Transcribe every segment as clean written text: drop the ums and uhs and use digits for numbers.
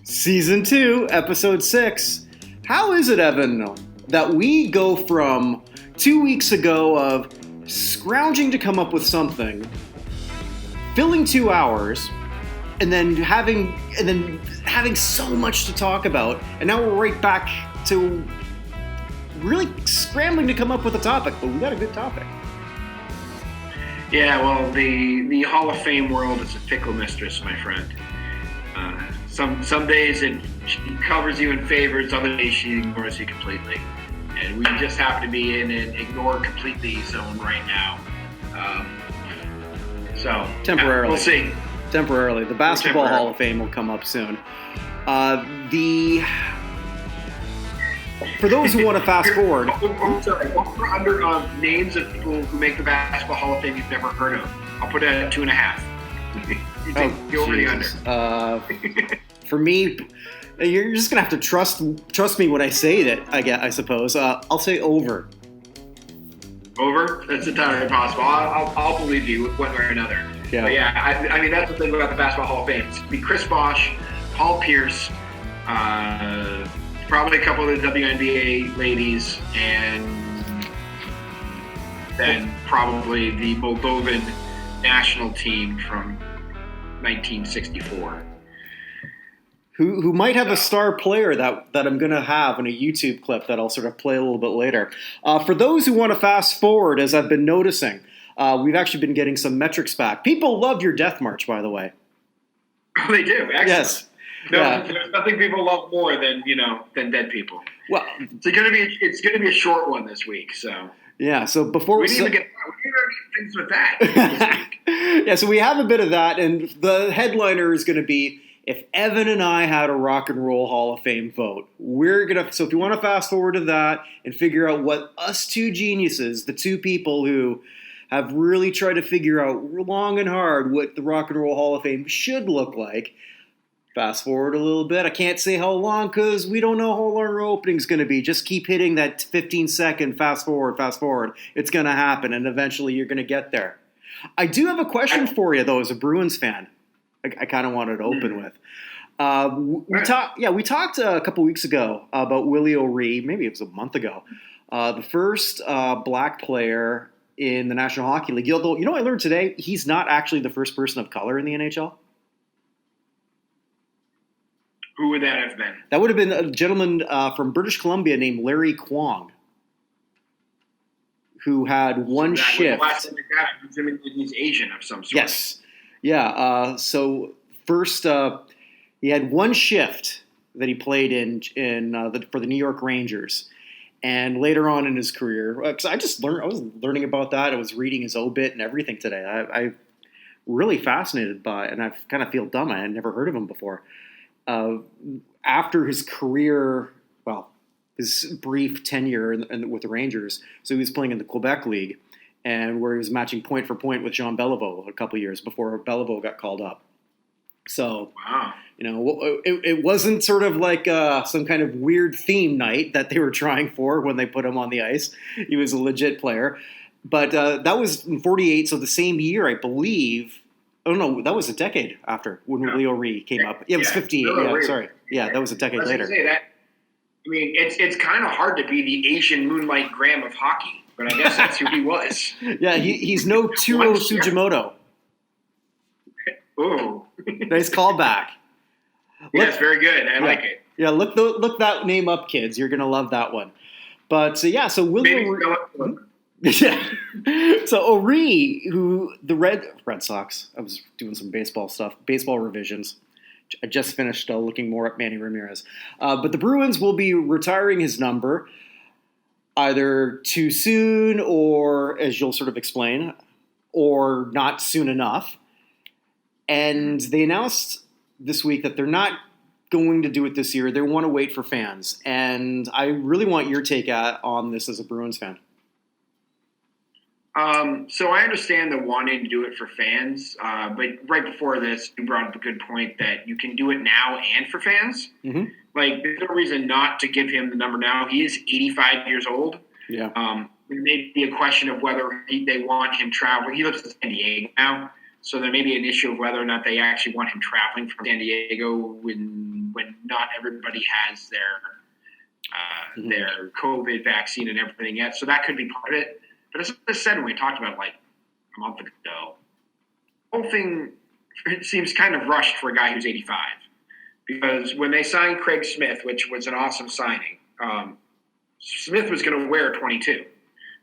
Season 2, Episode 6. How is it, Evan, that we go from 2 weeks ago of scrounging to come up with something, filling 2 hours, and then having so much to talk about, and now we're right back to really scrambling to come up with a topic, but we got a good topic. Yeah, well, the Hall of Fame world is a fickle mistress, my friend. Some days she covers you in favors, other days she ignores you completely. And we just happen to be in an ignore completely zone right now. So temporarily, we'll see. Temporarily, the Basketball Hall of Fame will come up soon. For those who want to fast forward, I'm sorry. Under names of people who make the Basketball Hall of Fame you've never heard of, I'll put it at 2.5. You over the under. For me, you're just gonna have to trust me when I say that. I suppose. I'll say over. Over? That's entirely possible. I'll believe you one way or another. Yeah. But yeah, I mean that's the thing about the Basketball Hall of Fame. It's be Chris Bosh, Paul Pierce, probably a couple of the WNBA ladies, and then probably the Moldovan national team from 1964. Who might have a star player that I'm going to have in a YouTube clip that I'll sort of play a little bit later. For those who want to fast forward, as I've been noticing, we've actually been getting some metrics back. People love your Death March, by the way. Oh, they do? Excellent. Yes. No, yeah. There's nothing people love more than dead people. Well, it's gonna be a short one this week, so. Yeah, so before we didn't even get things with that. Yeah, so we have a bit of that, and the headliner is going to be if Evan and I had a Rock and Roll Hall of Fame vote. So if you want to fast forward to that and figure out what us two geniuses, the two people who have really tried to figure out long and hard what the Rock and Roll Hall of Fame should look like, fast forward a little bit. I can't say how long because we don't know how long our opening's going to be. Just keep hitting that 15-second fast forward. It's going to happen, and eventually you're going to get there. I do have a question for you, though, as a Bruins fan. I kind of wanted to open with. We talked a couple weeks ago about Willie O'Ree. Maybe it was a month ago. The first black player in the National Hockey League. Although, I learned today he's not actually the first person of color in the NHL. Who would that have been? That would have been a gentleman from British Columbia named Larry Kwong, who had one shift. He's Asian of some sort. Yes. Yeah. So first, he had one shift that he played for the New York Rangers, and later on in his career, because I was learning about that. I was reading his obit and everything today. I really fascinated by it, and I kind of feel dumb. I had never heard of him before. After his career, his brief tenure with the Rangers, so he was playing in the Quebec League, and where he was matching point for point with Jean Beliveau a couple years before Beliveau got called up. So, wow. It wasn't sort of like some kind of weird theme night that they were trying for when they put him on the ice. He was a legit player. But that was in 48, so the same year, I believe. Oh, no, that was a decade after when Willie O'Ree came up. Yeah, it was 58. Yeah, sorry. Yeah, that was a decade later. Say that. I mean, it's kind of hard to be the Asian Moonlight Graham of hockey, but I guess that's who he was. Yeah, he's no Turo Sugimoto. Ooh. Nice callback. Yes, very good. I like it. Yeah, look that name up, kids. You're going to love that one. But, so Willie O'Ree... Yeah. So O'Ree, who the Red Sox, I was doing some baseball stuff, baseball revisions. I just finished looking more at Manny Ramirez. But the Bruins will be retiring his number either too soon or, as you'll sort of explain, or not soon enough. And they announced this week that they're not going to do it this year. They want to wait for fans. And I really want your take on this as a Bruins fan. So I understand the wanting to do it for fans, but right before this, you brought up a good point that you can do it now and for fans. Mm-hmm. Like, there's no reason not to give him the number now. He is 85 years old. Yeah. It may be a question of whether they want him traveling. He lives in San Diego now, So there may be an issue of whether or not they actually want him traveling from San Diego when not everybody has their COVID vaccine and everything yet. So that could be part of it. But as I said when we talked about it like a month ago, the whole thing seems kind of rushed for a guy who's 85. Because when they signed Craig Smith, which was an awesome signing, Smith was going to wear 22,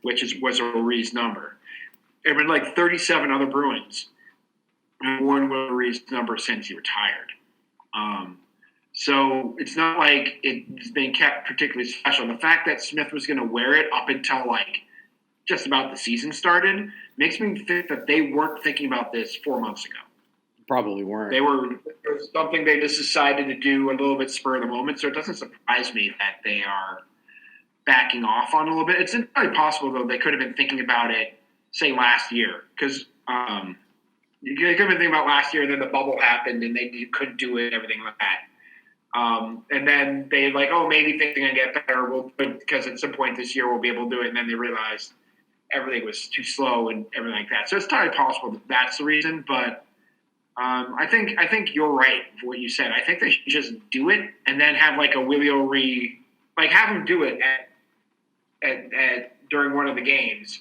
which was O'Ree's number. There have been like 37 other Bruins who worn O'Ree's number since he retired. So it's not like it's been kept particularly special. The fact that Smith was going to wear it up until like just about the season started makes me think that they weren't thinking about this 4 months ago. Probably weren't. It was something they just decided to do a little bit spur of the moment. So it doesn't surprise me that they are backing off on a little bit. It's entirely possible, though, they could have been thinking about it, say, last year. Because you could have been thinking about last year, and then the bubble happened, and they couldn't do it and everything like that. And then they like, oh, maybe things are going to get better because at some point this year we'll be able to do it. And then they realized everything was too slow and everything like that. So it's entirely possible that that's the reason, but I think you're right for what you said. I think they should just do it and then have like a Willie O'Ree, like have him do it at during one of the games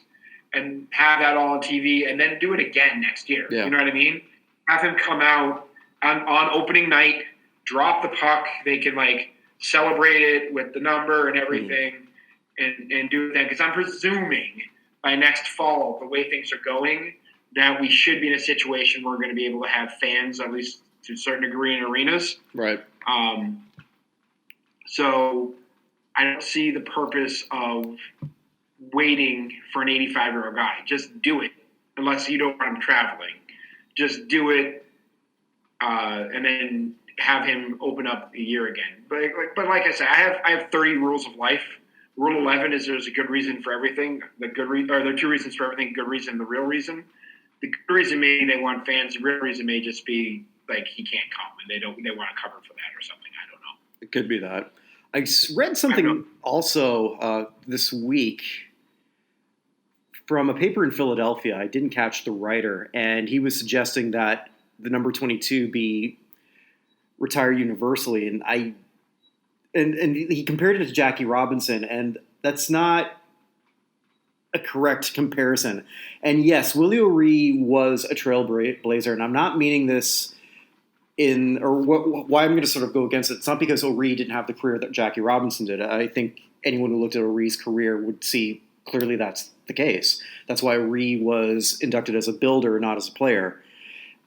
and have that all on TV and then do it again next year. Yeah. You know what I mean? Have him come out on opening night, drop the puck. They can like celebrate it with the number and everything and do it then. Because I'm presuming by next fall, the way things are going, that we should be in a situation where we're going to be able to have fans, at least to a certain degree, in arenas. Right. So I don't see the purpose of waiting for an 85-year-old guy. Just do it, unless you don't want him traveling. Just do it, and then have him open up a year again. But like I said, I have 30 rules of life. Rule 11 is there's a good reason for everything. There are two reasons for everything. Good reason, the real reason. The good reason may they want fans. The real reason may just be like he can't come and they want to cover for that or something. I don't know. It could be that. I read something also this week from a paper in Philadelphia. I didn't catch the writer, and he was suggesting that the number 22 be retired universally, and he compared it to Jackie Robinson, and that's not a correct comparison. And yes, Willie O'Ree was a trailblazer, and I'm not meaning this why I'm going to sort of go against it. It's not because O'Ree didn't have the career that Jackie Robinson did. I think anyone who looked at O'Ree's career would see clearly that's the case. That's why O'Ree was inducted as a builder, not as a player,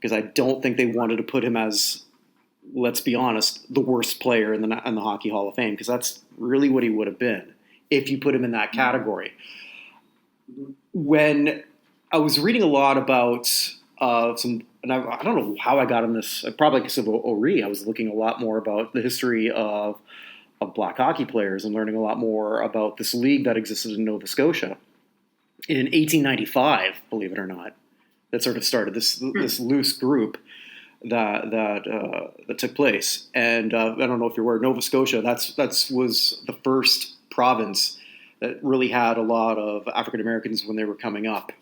because I don't think they wanted to put him as, let's be honest, the worst player in the Hockey Hall of Fame, because that's really what he would have been if you put him in that category. When I was reading a lot about and I don't know how I got on this, probably because of O'Ree, I was looking a lot more about the history of black hockey players and learning a lot more about this league that existed in Nova Scotia in 1895, believe it or not, that sort of started this loose group that took place. And I don't know if you're aware, Nova Scotia, that was the first province that really had a lot of African Americans when they were coming up,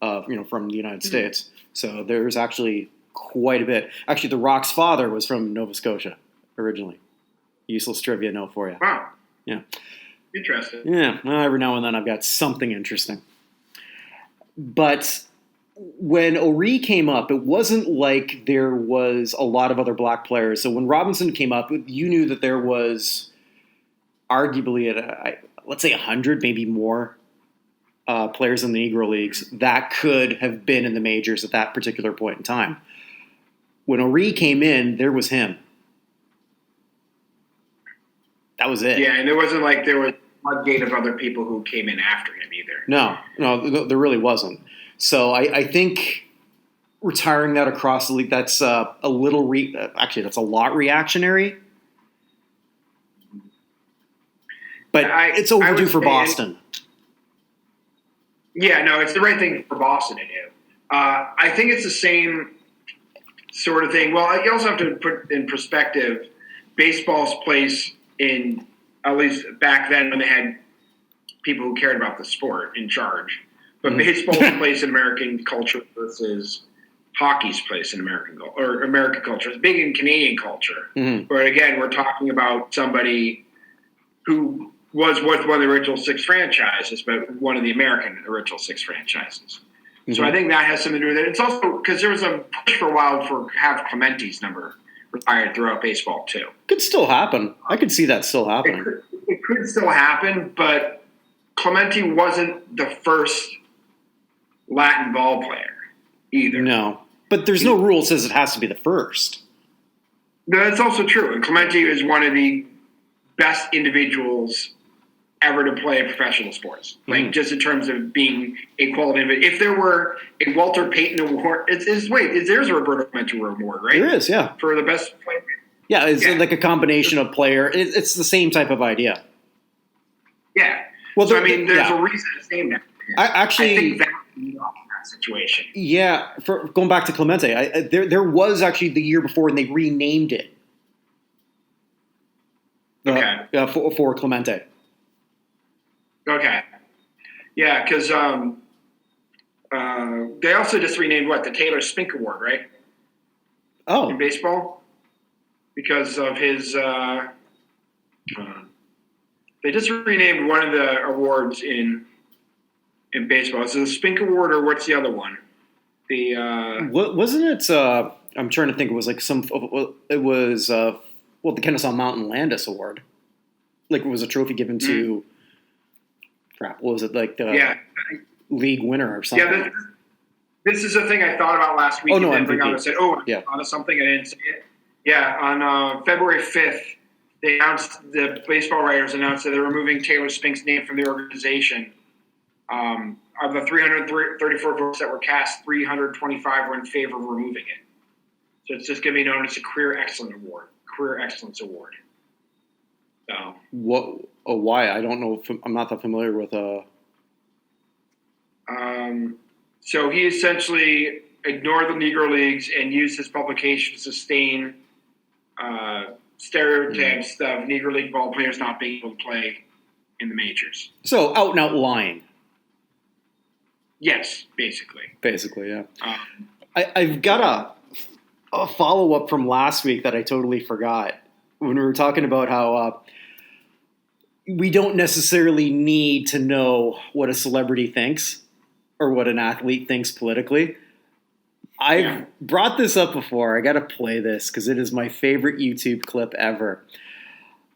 from the United States. So there's actually quite a bit. Actually, The Rock's father was from Nova Scotia originally. Useless trivia note for you. Wow. Yeah. Interesting. Yeah. Well, every now and then I've got something interesting. But when O'Ree came up, it wasn't like there was a lot of other black players. So when Robinson came up, you knew that there was arguably let's say 100, maybe more players in the Negro Leagues that could have been in the majors at that particular point in time. When O'Ree came in, there was him. That was it. Yeah, and it wasn't like there was a floodgate of other people who came in after him either. No, there really wasn't. So I think retiring that across the league, that's a little actually, that's a lot reactionary. But it's overdue for Boston. Yeah, no, it's the right thing for Boston to do. I think it's the same sort of thing. Well, you also have to put in perspective baseball's place in, at least back then when they had people who cared about the sport in charge. But baseball's place in American culture versus hockey's place in American culture. It's big in Canadian culture. Mm-hmm. But again, we're talking about somebody who was with one of the original 6 franchises, but one of the American original 6 franchises. Mm-hmm. So I think that has something to do with it. It's also because there was a push for a while for have Clemente's number retired throughout baseball too. Could still happen. I could see that still happening. It could still happen, but Clemente wasn't the first Latin ball player either. No, but there's no rule that says it has to be the first. No, that's also true. And Clemente is one of the best individuals ever to play professional sports. Like, just in terms of being a quality individual. If there were a Walter Payton Award, there's a Roberto Clemente Award, right? There is, yeah. For the best player. Yeah, it's like a combination of player. It's the same type of idea. Yeah. Well, so, there's a reason it's named that. I think that's in that situation. Yeah, for going back to Clemente, there was actually the year before, and they renamed it. For Clemente. Okay. Yeah, because they also just renamed the Taylor Spink Award, right? Oh. In baseball, because of his. They just renamed one of the awards in baseball. Is it the Spink Award or what's the other one? Wasn't it? I'm trying to think. It was like some. It was the Kennesaw Mountain Landis Award. Like it was a trophy given to. Crap! What was it like? The league winner or something? Yeah. This is the thing I thought about last week. Oh no! I said, on something I didn't say it. Yeah, on February 5th, the baseball writers announced that they were removing Taylor Spink's name from the organization. Of the 334 votes that were cast, 325 were in favor of removing it. So it's just going to be known as a Career Excellence Award. So what? Why? I don't know. I'm not that familiar with. So he essentially ignored the Negro Leagues and used his publication to sustain stereotypes of Negro League ball players not being able to play in the majors. So out and out lying. Yes, basically. Basically, yeah. I've got a follow-up from last week that I totally forgot when we were talking about how we don't necessarily need to know what a celebrity thinks or what an athlete thinks politically. I've brought this up before. I got to play this because it is my favorite YouTube clip ever.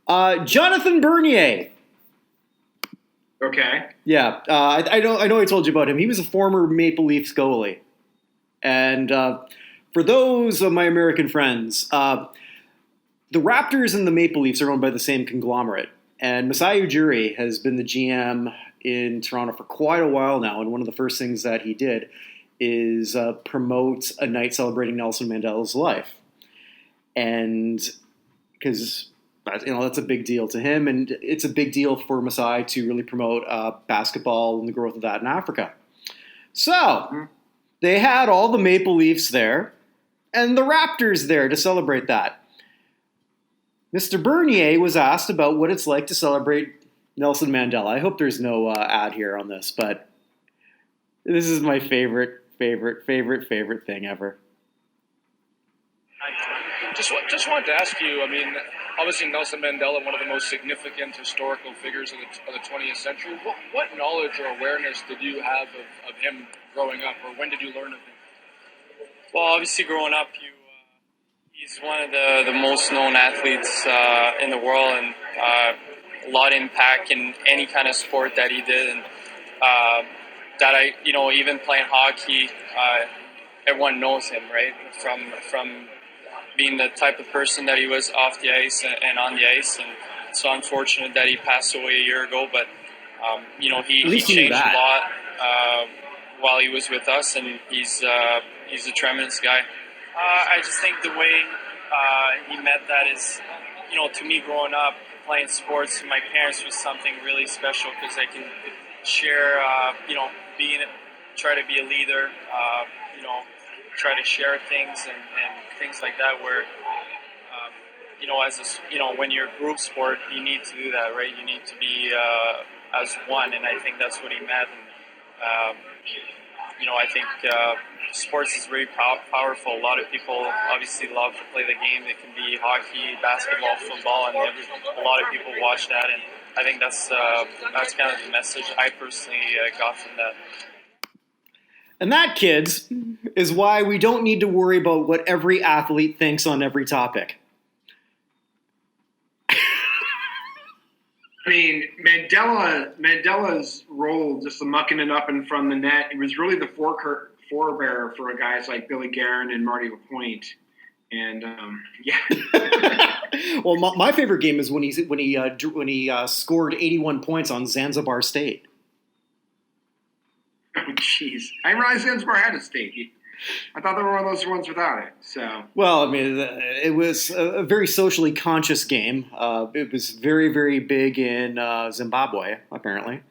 Jonathan Bernier. Okay. Yeah, I know I told you about him. He was a former Maple Leafs goalie. And for those of my American friends, the Raptors and the Maple Leafs are owned by the same conglomerate. And Masai Ujiri has been the GM in Toronto for quite a while now. And one of the first things that he did is promote a night celebrating Nelson Mandela's life. And because... that's a big deal to him, and it's a big deal for Masai to really promote basketball and the growth of that in Africa. So, they had all the Maple Leafs there, and the Raptors there to celebrate that. Mr. Bernier was asked about what it's like to celebrate Nelson Mandela. I hope there's no ad here on this, but this is my favorite thing ever. Just wanted to ask you, obviously Nelson Mandela, one of the most significant historical figures of the 20th century. What knowledge or awareness did you have of him growing up, or when did you learn of him? Well, obviously growing up, he's one of the most known athletes in the world, and a lot of impact in any kind of sport that he did. And even playing hockey, everyone knows him, right? From being the type of person that he was off the ice and on the ice. And it's so unfortunate that he passed away a year ago, but he changed a lot while he was with us, and he's a tremendous guy. I just think the way he met that is, to me growing up playing sports with my parents was something really special, because I can share, try to be a leader, try to share things and things like that, where when you're a group sport, you need to do that, right? You need to be as one, and I think that's what he meant. And I think sports is very powerful. A lot of people obviously love to play the game. It can be hockey, basketball, football, and a lot of people watch that. And I think that's kind of the message I personally got from that. And that, kids, is why we don't need to worry about what every athlete thinks on every topic. I mean, Mandela's role, just the mucking it up in front of the net, it was really the forebearer for guys like Billy Guerin and Marty LaPointe. And yeah. Well, my favorite game is when he scored 81 points on Zanzibar State. Oh, jeez. I didn't realize Zanzibar had a state. I thought there were one of those ones without it. So. Well, I mean, it was a very socially conscious game. It was very, very big in Zimbabwe, apparently.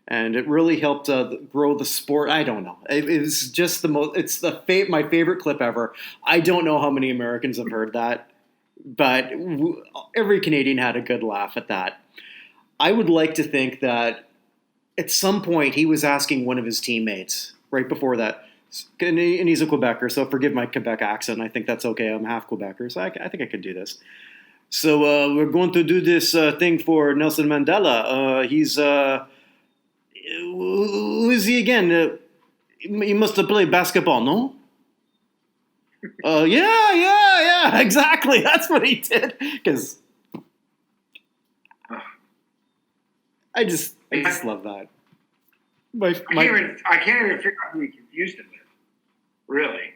And it really helped grow the sport. I don't know. It was just the most. It's my favorite clip ever. I don't know how many Americans have heard that, but every Canadian had a good laugh at that. I would like to think that at some point he was asking one of his teammates right before that, and he's a Quebecer, so forgive my Quebec accent. I think that's okay. I'm half Quebecer, so I think I could do this. So we're going to do this thing for Nelson Mandela. He's who is he again? He must have played basketball, no? Yeah, exactly. That's what he did. Because I just love that. I can't even figure out who he confused him with. Really.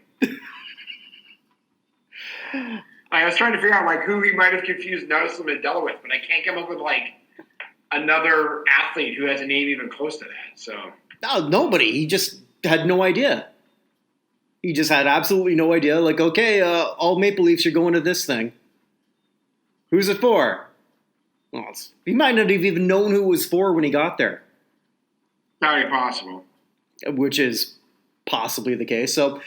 I was trying to figure out who he might have confused Nelson Mandela with, but I can't come up with another athlete who has a name even close to that. So no, nobody. He just had no idea. He just had absolutely no idea. Okay, all Maple Leafs are going to this thing. Who's it for? Well, he might not have even known who it was for when he got there. Very possible. Which is possibly the case. So,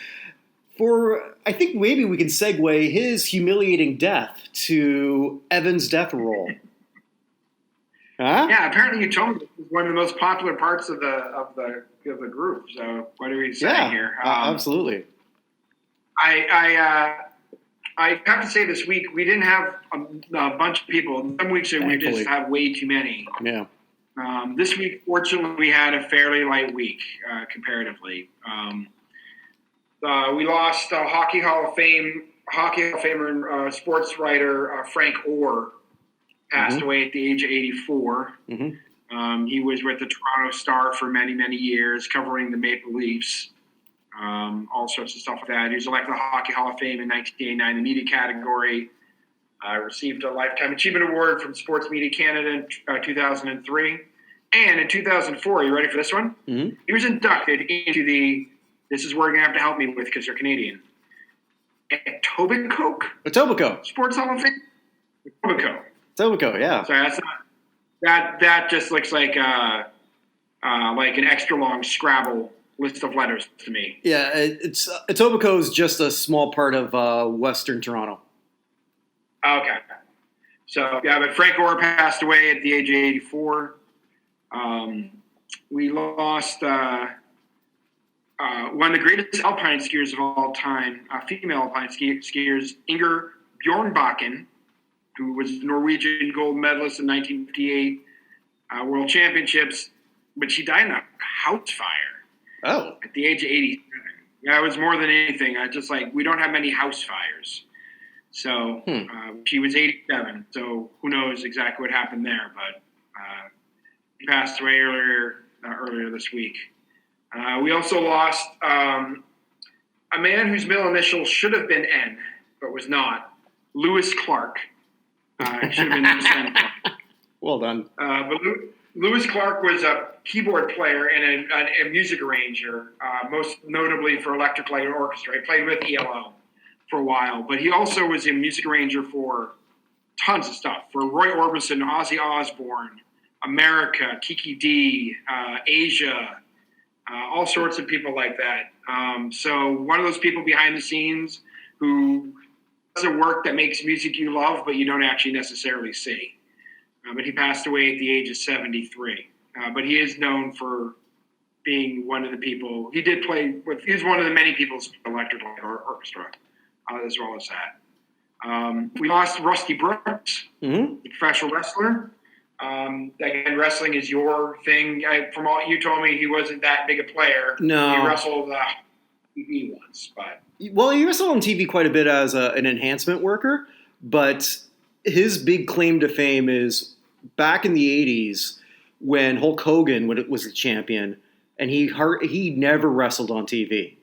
I think maybe we can segue his humiliating death to Evan's death roll. Huh? Yeah, apparently you told me this is one of the most popular parts of the group. So what are we saying here? Absolutely. I have to say this week we didn't have a bunch of people. Some weeks we just have way too many. Yeah. This week, fortunately, we had a fairly light week comparatively. We lost Hockey Hall of Famer and sports writer Frank Orr passed away at the age of 84. Mm-hmm. He was with the Toronto Star for many, many years, covering the Maple Leafs, all sorts of stuff like that. He was elected to the Hockey Hall of Fame in 1989 in the media category. Received a Lifetime Achievement Award from Sports Media Canada in 2003. And in 2004, you ready for this one? Mm-hmm. He was inducted into this is where you're going to have to help me with because you're Canadian, Etobicoke. Sports Hall of Fame? Etobicoke, yeah. Sorry, that's not, that just looks like an extra long Scrabble list of letters to me. Yeah, Etobicoke is just a small part of Western Toronto. Okay. So, but Frank Orr passed away at the age of 84. We lost one of the greatest alpine skiers of all time, female alpine skiers, Inger Bjorn, who was Norwegian gold medalist in 1958 World Championships, but she died in a house fire. Oh. At the age of 87. Yeah, it was more than anything. We don't have many house fires. So she was 87, so who knows exactly what happened there, but he passed away earlier this week. We also lost a man whose middle initial should have been N, but was not, Lewis Clark. It should have been N. Well done. But Lewis Clark was a keyboard player and a music arranger, most notably for Electric Light Orchestra. He played with ELO for a while, but he also was a music arranger for tons of stuff, for Roy Orbison, Ozzy Osbourne, America, Kiki D, Asia, all sorts of people like that. So one of those people behind the scenes who does a work that makes music you love, but you don't actually necessarily see. But he passed away at the age of 73. But he is known for being one of the people. He did play with. He was one of the many people's electric light orchestra, as well as that. We lost Rusty Brooks, the professional wrestler. Again, wrestling is your thing. From all you told me, he wasn't that big a player. No, he wrestled TV once, but he wrestled on TV quite a bit as an enhancement worker. But his big claim to fame is back in the '80s when Hulk Hogan was the champion, and he never wrestled on TV.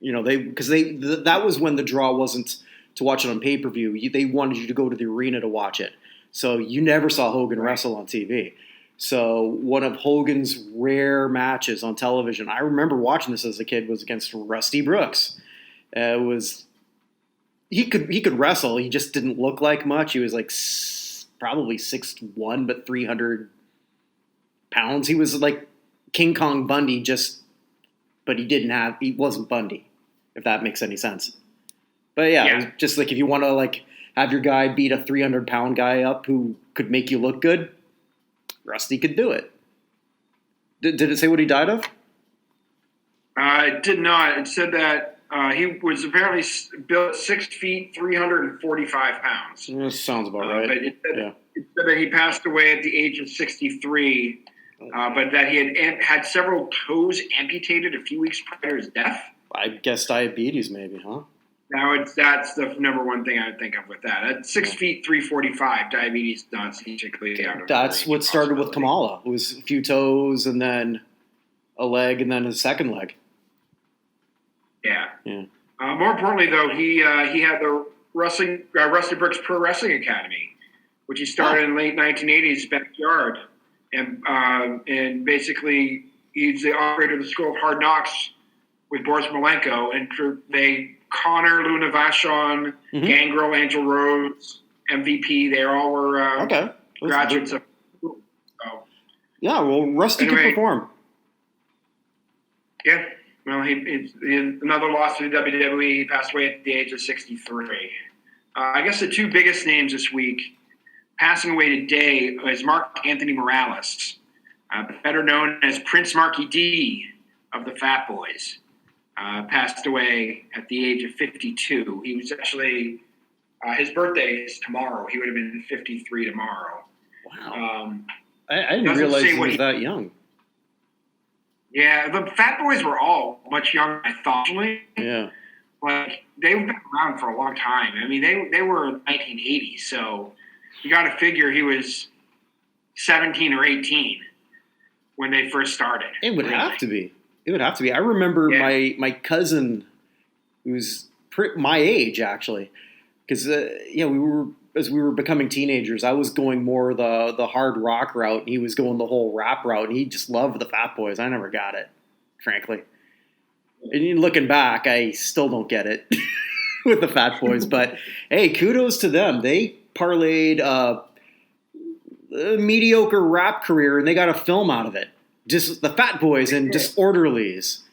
You know, that was when the draw wasn't to watch it on pay-per-view. They wanted you to go to the arena to watch it. So you never saw Hogan wrestle on TV. So one of Hogan's rare matches on television, I remember watching this as a kid, was against Rusty Brooks. He could wrestle. He just didn't look like much. He was like probably 6'1", but 300 pounds. He was like King Kong Bundy, but he wasn't Bundy, if that makes any sense. But yeah. It was just like if you want to like have your guy beat a 300-pound guy up who could make you look good, Rusty could do it. Did it say what he died of? It did not. It said that he was apparently built 6 feet, 345 pounds. That sounds about right. But it said that he passed away at the age of 63, but that he had several toes amputated a few weeks prior to his death. I guess diabetes maybe, huh? Now that's the number one thing I would think of with that. At 6 feet 345, diabetes not statistically out of. That's what started with Kamala. It was a few toes and then a leg and then a second leg. Yeah. More importantly, though, he had the Rusty Brooks Pro Wrestling Academy, which he started in the late 1980s backyard, and basically he's the operator of the School of Hard Knocks with Boris Malenko, and Connor, Luna Vachon, Gangrel, Angel Rose, MVP. They all were graduates of. So. Yeah, well, Rusty could perform. Yeah, well, he another loss to the WWE. He passed away at the age of 63. I guess the two biggest names this week passing away today is Mark Anthony Morales, better known as Prince Marky D of the Fat Boys. Passed away at the age of 52. He was actually, his birthday is tomorrow. He would have been 53 tomorrow. Wow. I didn't realize he was that young. Yeah, the Fat Boys were all much younger, I thought. Yeah. Like, they've been around for a long time. I mean, they were 1980s, so you got to figure he was 17 or 18 when they first started. It would have to be. It would have to be. I remember my cousin, who's my age actually, because we were becoming teenagers. I was going more the hard rock route, and he was going the whole rap route, and he just loved the Fat Boys. I never got it, frankly. And looking back, I still don't get it with the Fat Boys. But hey, kudos to them. They parlayed a mediocre rap career, and they got a film out of it. Just the Fat Boys and Disorderlies.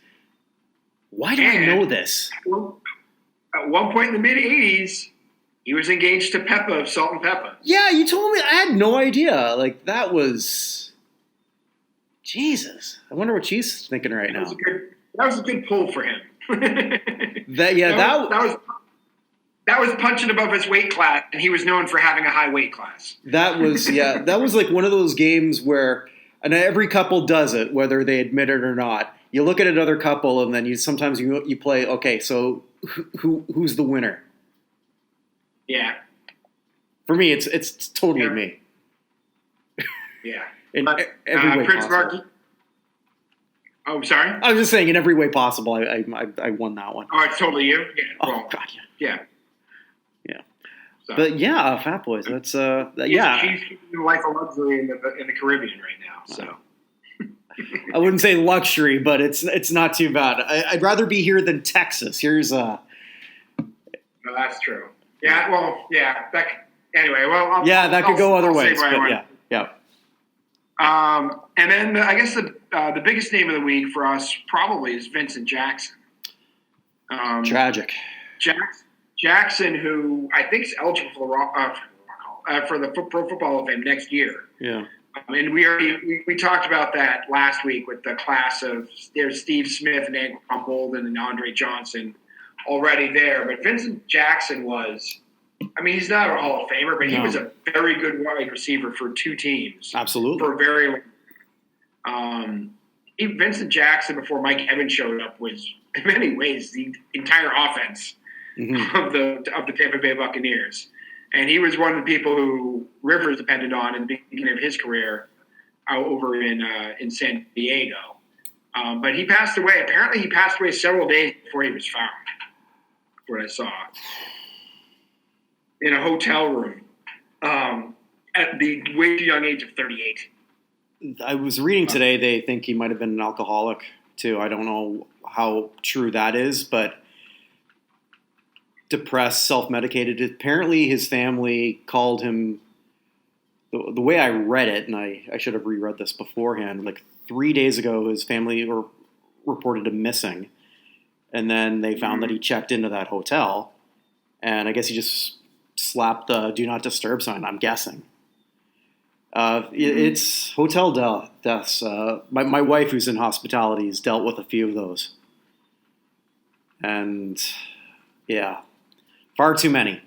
Why do I know this? At one point in the mid-'80s, he was engaged to Peppa of Salt and Peppa. Yeah, you told me. I had no idea. Like, that was... Jesus. I wonder what she's thinking right now. That was a good pull for him. That was punching above his weight class, and he was known for having a high weight class. That was like one of those games where... And every couple does it, whether they admit it or not. You look at another couple, and then sometimes you play. Okay, so who's the winner? Yeah. For me, it's totally me. Yeah. In every way Prince possible. Marky. Oh, sorry. I was just saying, in every way possible, I won that one. Oh, it's totally you. Yeah. Oh God, yeah. So. But yeah, Fat Boys. That's She's keeping the life of luxury in the Caribbean right now. So I wouldn't say luxury, but it's not too bad. I'd rather be here than Texas. Here's No, that's true. Yeah. Well. Yeah. Anyway. Well. That could go other ways. But yeah. And then I guess the biggest name of the week for us probably is Vincent Jackson. Tragic. Jackson, who I think is eligible for the Pro Football Hall of Fame next year. Yeah. And we talked about that last week with the class of there's Steve Smith and Anquan Bolden and Andre Johnson already there. But Vincent Jackson was, I mean, he's not a Hall of Famer, but he was a very good wide receiver for two teams. Absolutely. For a very long Vincent Jackson, before Mike Evans showed up, was in many ways the entire offense of the Tampa Bay Buccaneers. And he was one of the people who Rivers depended on in the beginning of his career over in San Diego. But he passed away. Apparently he passed away several days before he was found, what I saw, in a hotel room at the way too young age of 38. I was reading today they think he might have been an alcoholic too. I don't know how true that is, but depressed, self-medicated. Apparently his family called him, the way I read it, and I should have reread this beforehand, like 3 days ago his family reported him missing, and then they found that he checked into that hotel, and I guess he just slapped the do not disturb sign, I'm guessing. It's hotel deaths. My wife, who's in hospitality, has dealt with a few of those. And, yeah, far too many.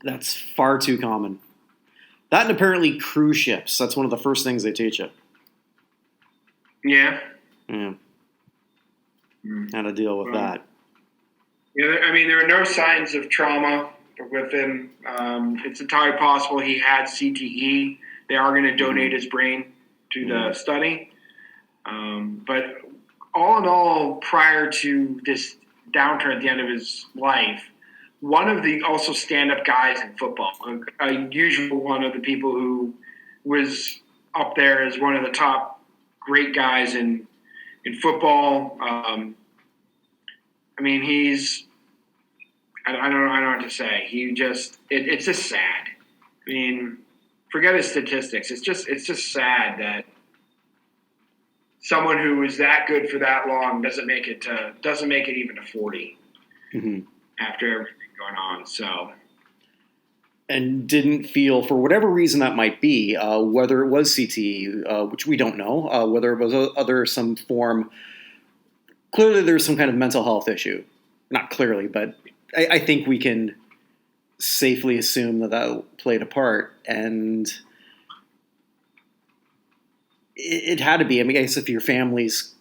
That's far too common. That and apparently cruise ships. That's one of the first things they teach you. Yeah. Yeah. How to deal with that. Yeah, I mean, there are no signs of trauma with him. It's entirely possible he had CTE. They are going to donate his brain to the study. But all in all, prior to this downturn at the end of his life, one of the also stand-up guys in football, a usual one of the people who was up there as one of the top great guys in football. I mean, I don't know what to say. It's just sad. I mean, forget his statistics. It's just sad that someone who was that good for that long doesn't make it even to 40 after everything going on. So, and didn't feel, for whatever reason that might be, whether it was CTE, which we don't know, whether it was some form. Clearly, there's some kind of mental health issue. Not clearly, but I think we can safely assume that played a part, and it had to be. I mean, I guess if your family's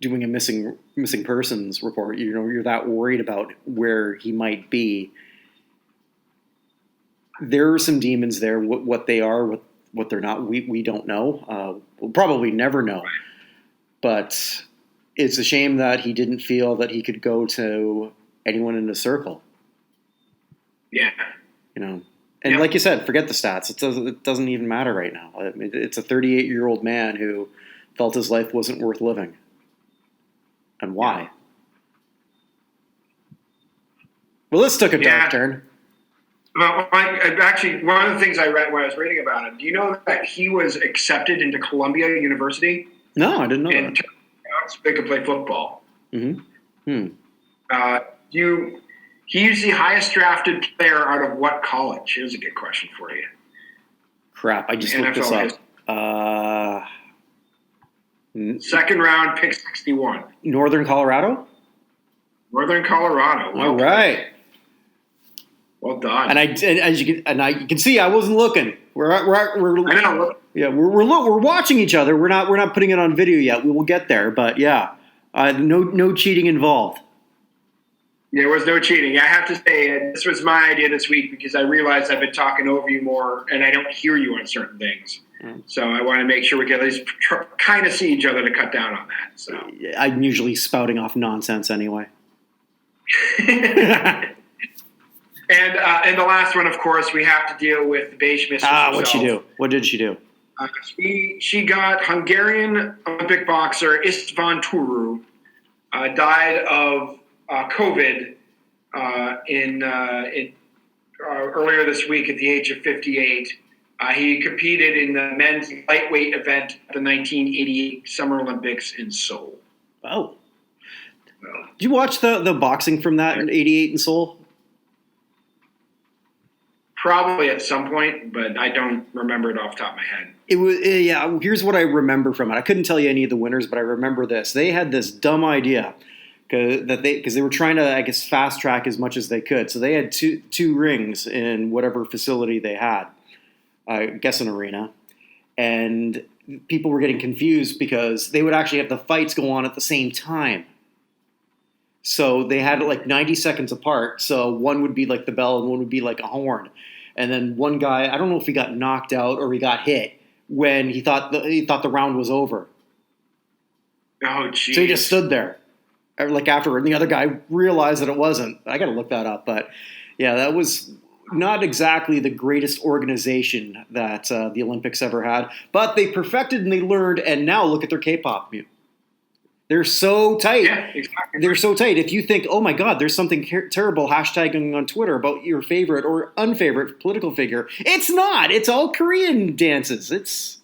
doing a missing persons report, you're that worried about where he might be. There are some demons there. What they are, what they're not, we don't know. We'll probably never know. But it's a shame that he didn't feel that he could go to anyone in the circle. Yeah. And like you said, forget the stats. It doesn't even matter right now. I mean, it's a 38-year-old man who felt his life wasn't worth living. And why? Yeah. Well, this took a dark turn. Well, actually, one of the things I read when I was reading about him, do you know that he was accepted into Columbia University? No, I didn't know that. So they could play football. Mm-hmm. He's the highest drafted player out of what college? Here's a good question for you. Crap, I just looked this up. Second round, pick 61. Northern Colorado? Northern Colorado. All right. Well done. And you can see, I wasn't looking. I know. Yeah, we're watching each other. We're not putting it on video yet. We will get there, but yeah, no cheating involved. There was no cheating. I have to say, this was my idea this week because I realized I've been talking over you more, and I don't hear you on certain things. So I want to make sure we can at least kind of see each other to cut down on that. So I'm usually spouting off nonsense anyway. And the last one, of course, we have to deal with the beige mistress herself. What'd she do? What did she do? She got Hungarian Olympic boxer István Turu died of COVID earlier this week at the age of 58. He competed in the men's lightweight event at the 1988 Summer Olympics in Seoul. Oh. Did you watch the boxing from that in 88 in Seoul? Probably at some point, but I don't remember it off the top of my head. It was here's what I remember from it. I couldn't tell you any of the winners, but I remember this. They had this dumb idea because they were trying to, I guess, fast track as much as they could. So they had two rings in whatever facility they had, I guess an arena, and people were getting confused because they would actually have the fights go on at the same time. So they had it like 90 seconds apart. So one would be like the bell and one would be like a horn. And then one guy, I don't know if he got knocked out or he got hit when he thought the round was over. Oh, geez. So he just stood there, like afterward. And the other guy realized that it wasn't. I got to look that up. But yeah, that was not exactly the greatest organization that the Olympics ever had. But they perfected and they learned. And now look at their K-pop music. They're so tight. Yeah, exactly. They're so tight. If you think, oh my God, there's something terrible hashtagging on Twitter about your favorite or unfavorite political figure, it's not. It's all Korean dances.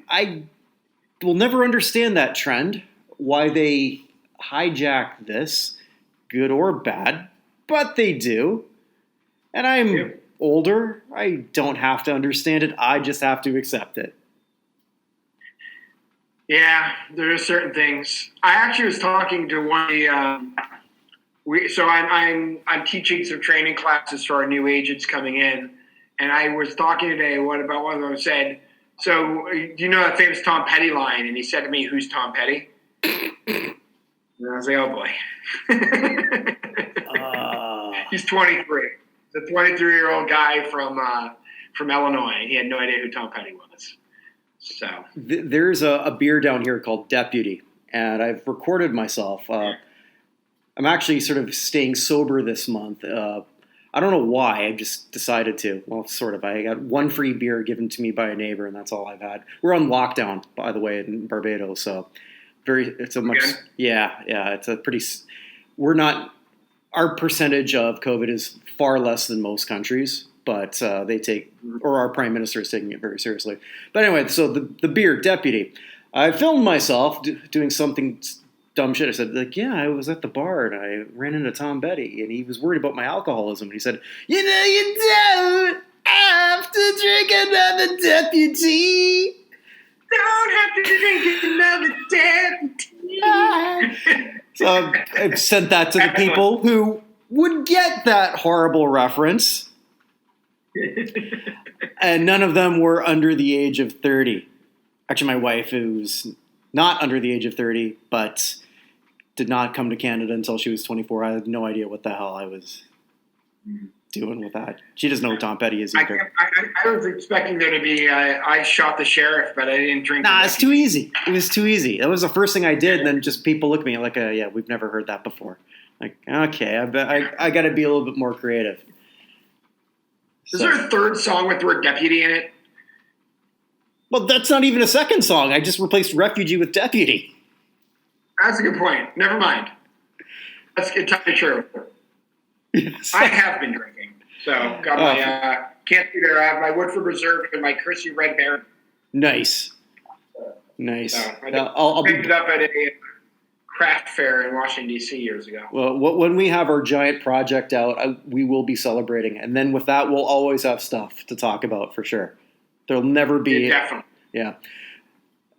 I will never understand that trend, why they hijack this, good or bad, but they do. And I'm older. I don't have to understand it. I just have to accept it. Yeah, there are certain things. I actually was talking to one of the. I'm teaching some training classes for our new agents coming in, and I was talking today. One of them said, "So do you know that famous Tom Petty line?" And he said to me, "Who's Tom Petty?" And I was like, "Oh boy." He's 23. He's a 23-year-old guy from Illinois. He had no idea who Tom Petty was. So there's a beer down here called Deputy, and I've recorded myself. I'm actually sort of staying sober this month. I don't know why. I just decided to. Well, sort of. I got one free beer given to me by a neighbor, and that's all I've had. We're on lockdown, by the way, in Barbados. So it's a pretty. We're not. Our percentage of COVID is far less than most countries. But they take, or our prime minister is taking it very seriously. But anyway, so the beer, Deputy. I filmed myself doing something dumb shit. I said, like, yeah, I was at the bar and I ran into Tom Petty and he was worried about my alcoholism. And he said, you don't have to drink another Deputy. Don't have to drink another Deputy. So I sent that to the people who would get that horrible reference. And none of them were under the age of 30. Actually, my wife, who's not under the age of 30, but did not come to Canada until she was 24. I had no idea what the hell I was doing with that. She doesn't know who Tom Petty is either. I was expecting there to be, I shot the sheriff, but I didn't drink. Nah, it's too easy. It was too easy. That was the first thing I did, and then just people look at me like, yeah, we've never heard that before. Like, okay, I got to be a little bit more creative. Is there a third song with the word deputy in it? Well, that's not even a second song. I just replaced refugee with deputy. That's a good point. Never mind. That's entirely true. Yes. I have been drinking. So, got my, can't be there. I have my Woodford Reserve and my Chrissy Red Baron. Nice. Nice. So, I picked it up at a craft fair in Washington, D.C. years ago. Well, when we have our giant project out, we will be celebrating. And then with that, we'll always have stuff to talk about for sure. There'll never be. Yeah, definitely. Yeah.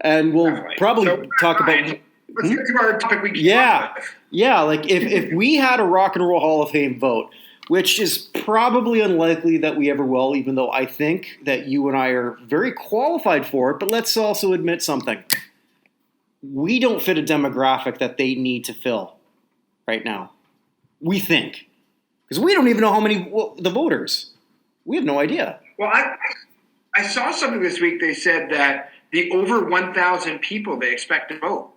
And we'll probably talk about. Let's get to our topic we keep talking about. Yeah, like if we had a Rock and Roll Hall of Fame vote, which is probably unlikely that we ever will, even though I think that you and I are very qualified for it. But let's also admit something. We don't fit a demographic that they need to fill right now. We think. Because we don't even know how many the voters. We have no idea. Well, I saw something this week. They said that the over 1,000 people they expect to vote.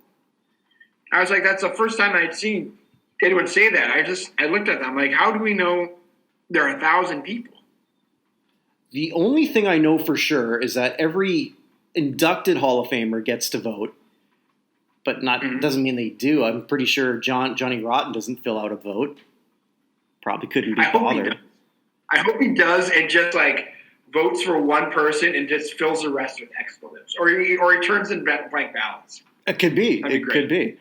I was like, that's the first time I'd seen anyone say that. I looked at them like, how do we know there are 1,000 people? The only thing I know for sure is that every inducted Hall of Famer gets to vote. But doesn't mean they do. I'm pretty sure Johnny Rotten doesn't fill out a vote. Probably couldn't be bothered. I hope he does and just like votes for one person and just fills the rest with expletives. Or he turns in blank ballots. It could be. It could be.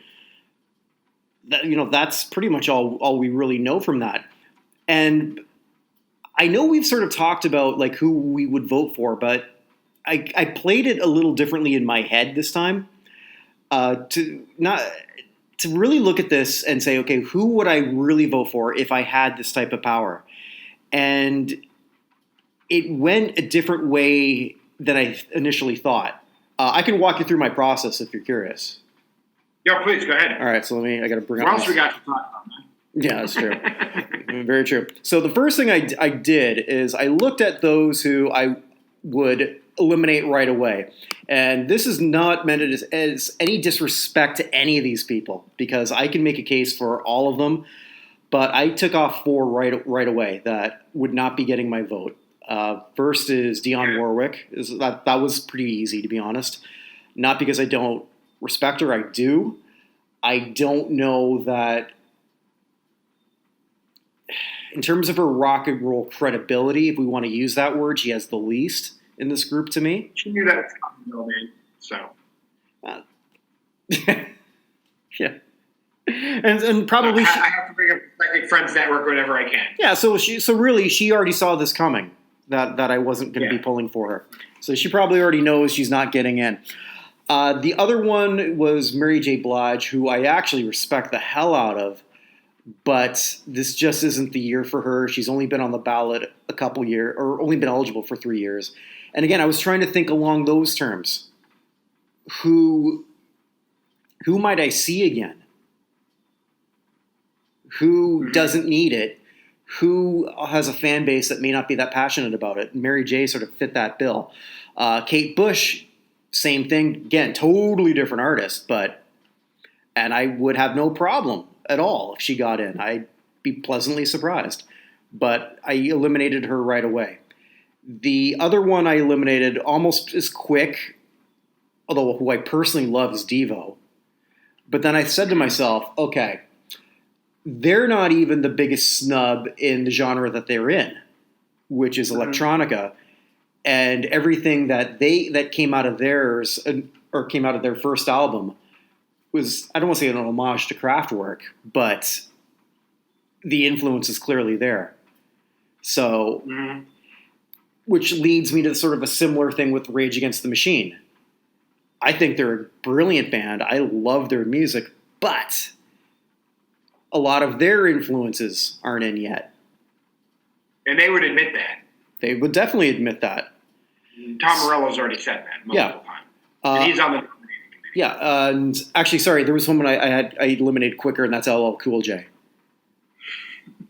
That's pretty much all we really know from that. And I know we've sort of talked about like who we would vote for, but I played it a little differently in my head this time to really look at this and say, okay, who would I really vote for if I had this type of power? And it went a different way than I initially thought. I can walk you through my process if you're curious. Yeah, please go ahead. All right, so I got to bring What up. else we got to talk about, man? Yeah, that's true. Very true. So the first thing I did is I looked at those who I would eliminate right away. And this is not meant as any disrespect to any of these people, because I can make a case for all of them. But I took off 4 right away that would not be getting my vote. First is Dionne Warwick. That was pretty easy, to be honest. Not because I don't respect her, I do. I don't know that in terms of her rock and roll credibility, if we want to use that word, she has the least in this group to me. She knew that was coming, though, man. So. Yeah. And probably I have to bring up Psychic Friends Network whenever I can. Yeah, so really she already saw this coming, that I wasn't going to be pulling for her. So she probably already knows she's not getting in. The other one was Mary J. Blige, who I actually respect the hell out of, but this just isn't the year for her. She's only been on the ballot a couple years, or only been eligible for 3 years. And again, I was trying to think along those terms. Who might I see again? Who doesn't need it? Who has a fan base that may not be that passionate about it? Mary J. sort of fit that bill. Kate Bush, same thing. Again, totally different artist, and I would have no problem at all if she got in. I'd be pleasantly surprised. But I eliminated her right away. The other one I eliminated almost as quick, although who I personally love is Devo. But then I said to myself, okay, they're not even the biggest snub in the genre that they're in, which is electronica, and everything that came out of theirs or came out of their first album was, I don't want to say an homage to Kraftwerk, but the influence is clearly there. So, which leads me to sort of a similar thing with Rage Against the Machine. I think they're a brilliant band. I love their music, but a lot of their influences aren't in yet. And they would admit that. They would definitely admit that. Tom Morello's already said that multiple times. And he's on the nominating committee. Yeah, and actually, sorry, there was someone I eliminated quicker, and that's LL Cool J.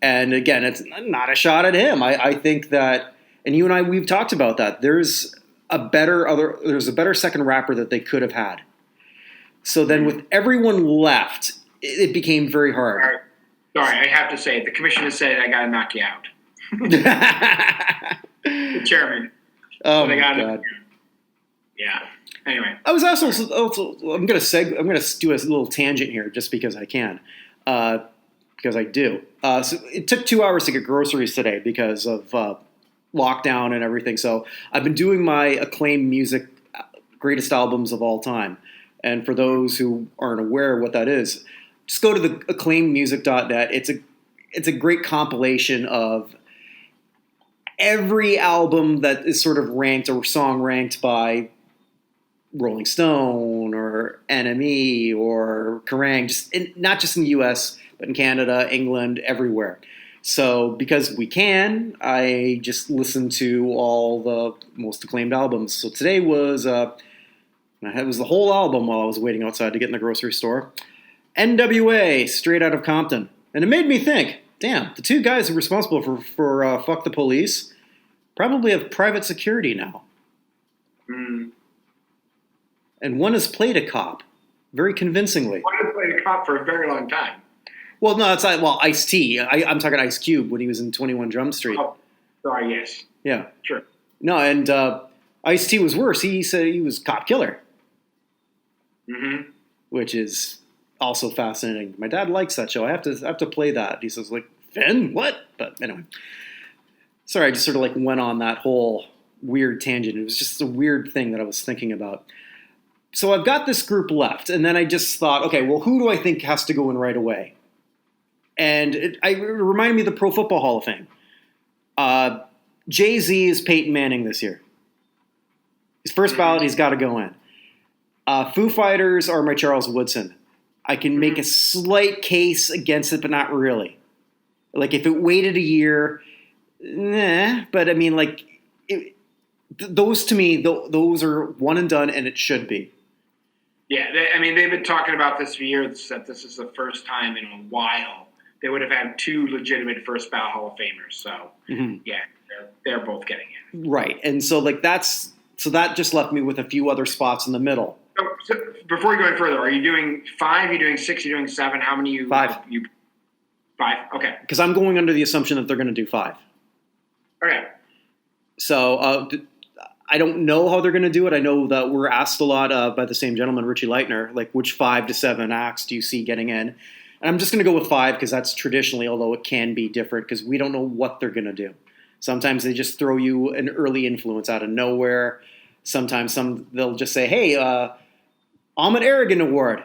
And again, it's not a shot at him. I think that, and you and I, we've talked about that. There's a better second rapper that they could have had. So then with everyone left, it became very hard. Sorry, I have to say it. The commissioner said I got to knock you out. The chairman. Oh my God. Yeah. Anyway, I was also I'm gonna do a little tangent here just because I can, because I do. So it took 2 hours to get groceries today because of lockdown and everything. So I've been doing my acclaimed music greatest albums of all time. And for those who aren't aware what that is, just go to the acclaimedmusic.net. It's a great compilation of every album that is sort of ranked or song ranked by Rolling Stone or NME or Kerrang, not just in the US, but in Canada, England, everywhere. So because we can, I just listen to all the most acclaimed albums. So today was it was the whole album while I was waiting outside to get in the grocery store. NWA, Straight Outta Compton. And it made me think, damn, the two guys who are responsible for Fuck the Police probably have private security now. And one has played a cop very convincingly. One has played a cop for a very long time. Well, no, it's not. Well, Ice-T. I'm talking Ice Cube when he was in 21 Jump Street. Oh, sorry, yes. Yeah. Sure. No, and Ice-T was worse. He said he was cop killer. Which is also fascinating. My dad likes that show. I have to play that. He says, like, Finn, what? But anyway. Sorry, I just sort of like went on that whole weird tangent. It was just a weird thing that I was thinking about. So I've got this group left, and then I just thought, okay, well, who do I think has to go in right away? And it reminded me of the Pro Football Hall of Fame. Jay-Z is Peyton Manning this year. His first ballot, he's got to go in. Foo Fighters are my Charles Woodson. I can make a slight case against it, but not really. Like, if it waited a year, nah. But, I mean, like, those to me, those are one and done, and it should be. Yeah, they've been talking about this for years, that this is the first time in a while they would have had two legitimate first ballot Hall of Famers. So, yeah, they're both getting in. Right. And so, like, that just left me with a few other spots in the middle. So before you go any further, are you doing 5? Are you doing 6? Are you doing 7? How many? 5. 5? Okay. Because I'm going under the assumption that they're going to do 5. Okay. So I don't know how they're going to do it. I know that we're asked a lot by the same gentleman, Richie Leitner, like, which 5 to 7 acts do you see getting in? And I'm just going to go with 5 because that's traditionally, although it can be different, because we don't know what they're going to do. Sometimes they just throw you an early influence out of nowhere. Sometimes they'll just say, hey, Ahmet Erdogan Award.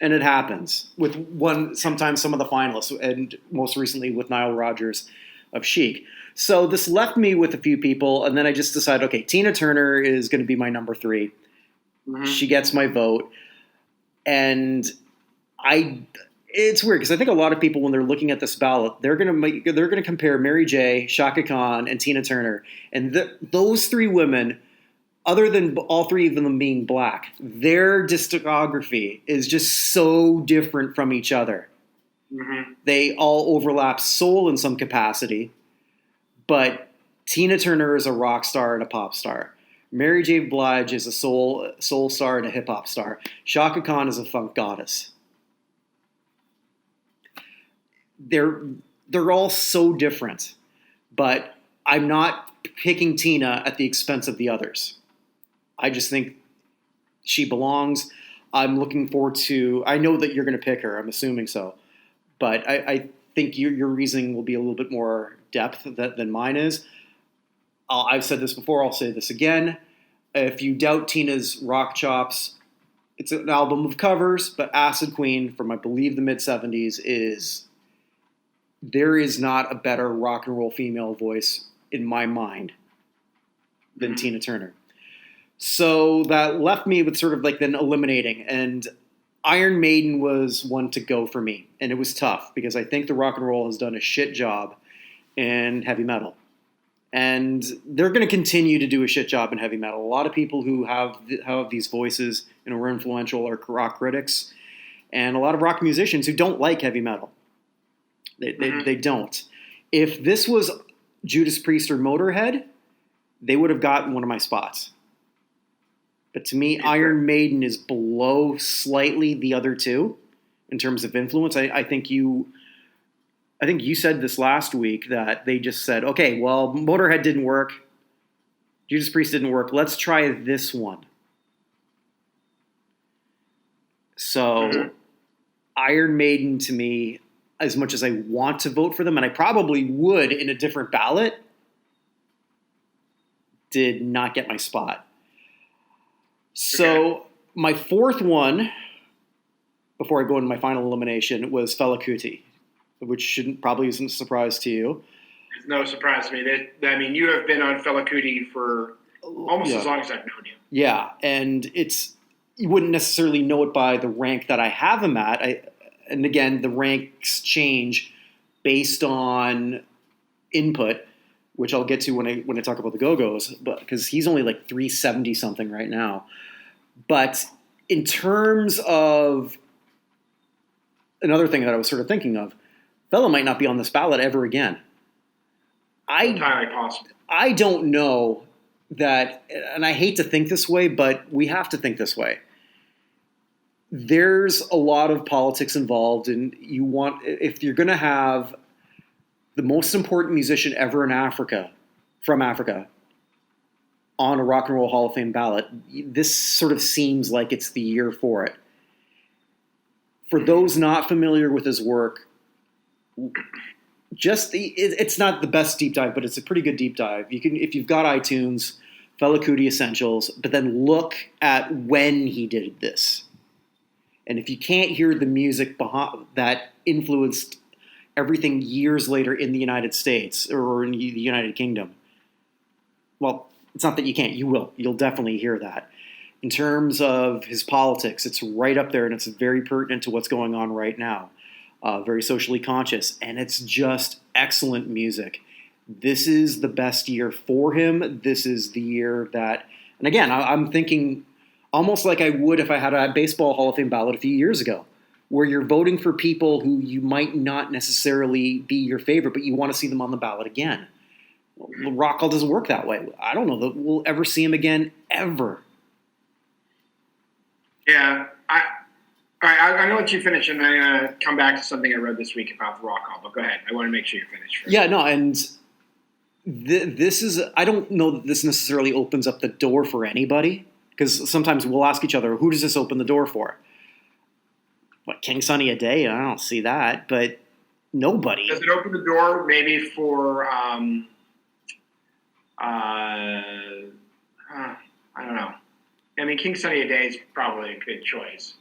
And it happens with sometimes some of the finalists, and most recently with Nile Rodgers of Chic. So this left me with a few people, and then I just decided, okay, Tina Turner is going to be my number 3. She gets my vote. And it's weird because I think a lot of people, when they're looking at this ballot, they're going to compare Mary J., Shaka Khan, and Tina Turner. And those 3 women, other than all 3 of them being black, their discography is just so different from each other. They all overlap soul in some capacity, but Tina Turner is a rock star and a pop star. Mary J. Blige is a soul star and a hip hop star. Shaka Khan is a funk goddess. They're all so different, but I'm not picking Tina at the expense of the others. I just think she belongs. I'm looking forward to. I know that you're going to pick her. I'm assuming so, but I think your reasoning will be a little bit more depth than mine is. I've said this before. I'll say this again. If you doubt Tina's rock chops, it's an album of covers. But Acid Queen from, I believe, the mid '70s is. There is not a better rock and roll female voice in my mind than Tina Turner. So that left me with sort of like then eliminating. And Iron Maiden was one to go for me. And it was tough because I think the rock and roll has done a shit job in heavy metal. And they're going to continue to do a shit job in heavy metal. A lot of people who have these voices and who are influential are rock critics. And a lot of rock musicians who don't like heavy metal. They don't. If this was Judas Priest or Motorhead, they would have gotten one of my spots. But to me, Iron Maiden is below slightly the other 2 in terms of influence. I think you said this last week that they just said, okay, well, Motorhead didn't work. Judas Priest didn't work. Let's try this one. So Iron Maiden to me, as much as I want to vote for them, and I probably would in a different ballot, did not get my spot. So my 4th one, before I go into my final elimination, was Fela Kuti, which probably isn't a surprise to you. It's no surprise to me. You have been on Fela Kuti for almost as long as I've known you. Yeah, and you wouldn't necessarily know it by the rank that I have him at. And again, the ranks change based on input, which I'll get to when I talk about the Go-Go's, but because he's only like 370 something right now. But in terms of another thing that I was sort of thinking of, Fela might not be on this ballot ever again. Entirely possible. I don't know that, and I hate to think this way, but we have to think this way. There's a lot of politics involved, and if you're going to have the most important musician ever from Africa, on a Rock and Roll Hall of Fame ballot, this sort of seems like it's the year for it. For those not familiar with his work, it's not the best deep dive, but it's a pretty good deep dive. You can, if you've got iTunes, Fela Kuti Essentials, but then look at when he did this. And if you can't hear the music that influenced everything years later in the United States or in the United Kingdom. Well, it's not that you can't. You will. You'll definitely hear that. In terms of his politics, it's right up there, and it's very pertinent to what's going on right now. Very socially conscious, and it's just excellent music. This is the best year for him. This is the year that, and again, I'm thinking almost like I would if I had a baseball Hall of Fame ballot a few years ago, where you're voting for people who you might not necessarily be your favorite, but you want to see them on the ballot again. Rock Hall doesn't work that way. I don't know that we'll ever see him again, ever. Yeah, all right, I'm going to let you finish, and I'm going to come back to something I read this week about the Rock Hall, but go ahead. I want to make sure you're finished first. Yeah, no, and this is, I don't know that this necessarily opens up the door for anybody, because sometimes we'll ask each other, who does this open the door for? What, King Sunny a Day? I don't see that, but nobody. Does it open the door maybe for, I don't know. I mean, King Sunny a Day is probably a good choice.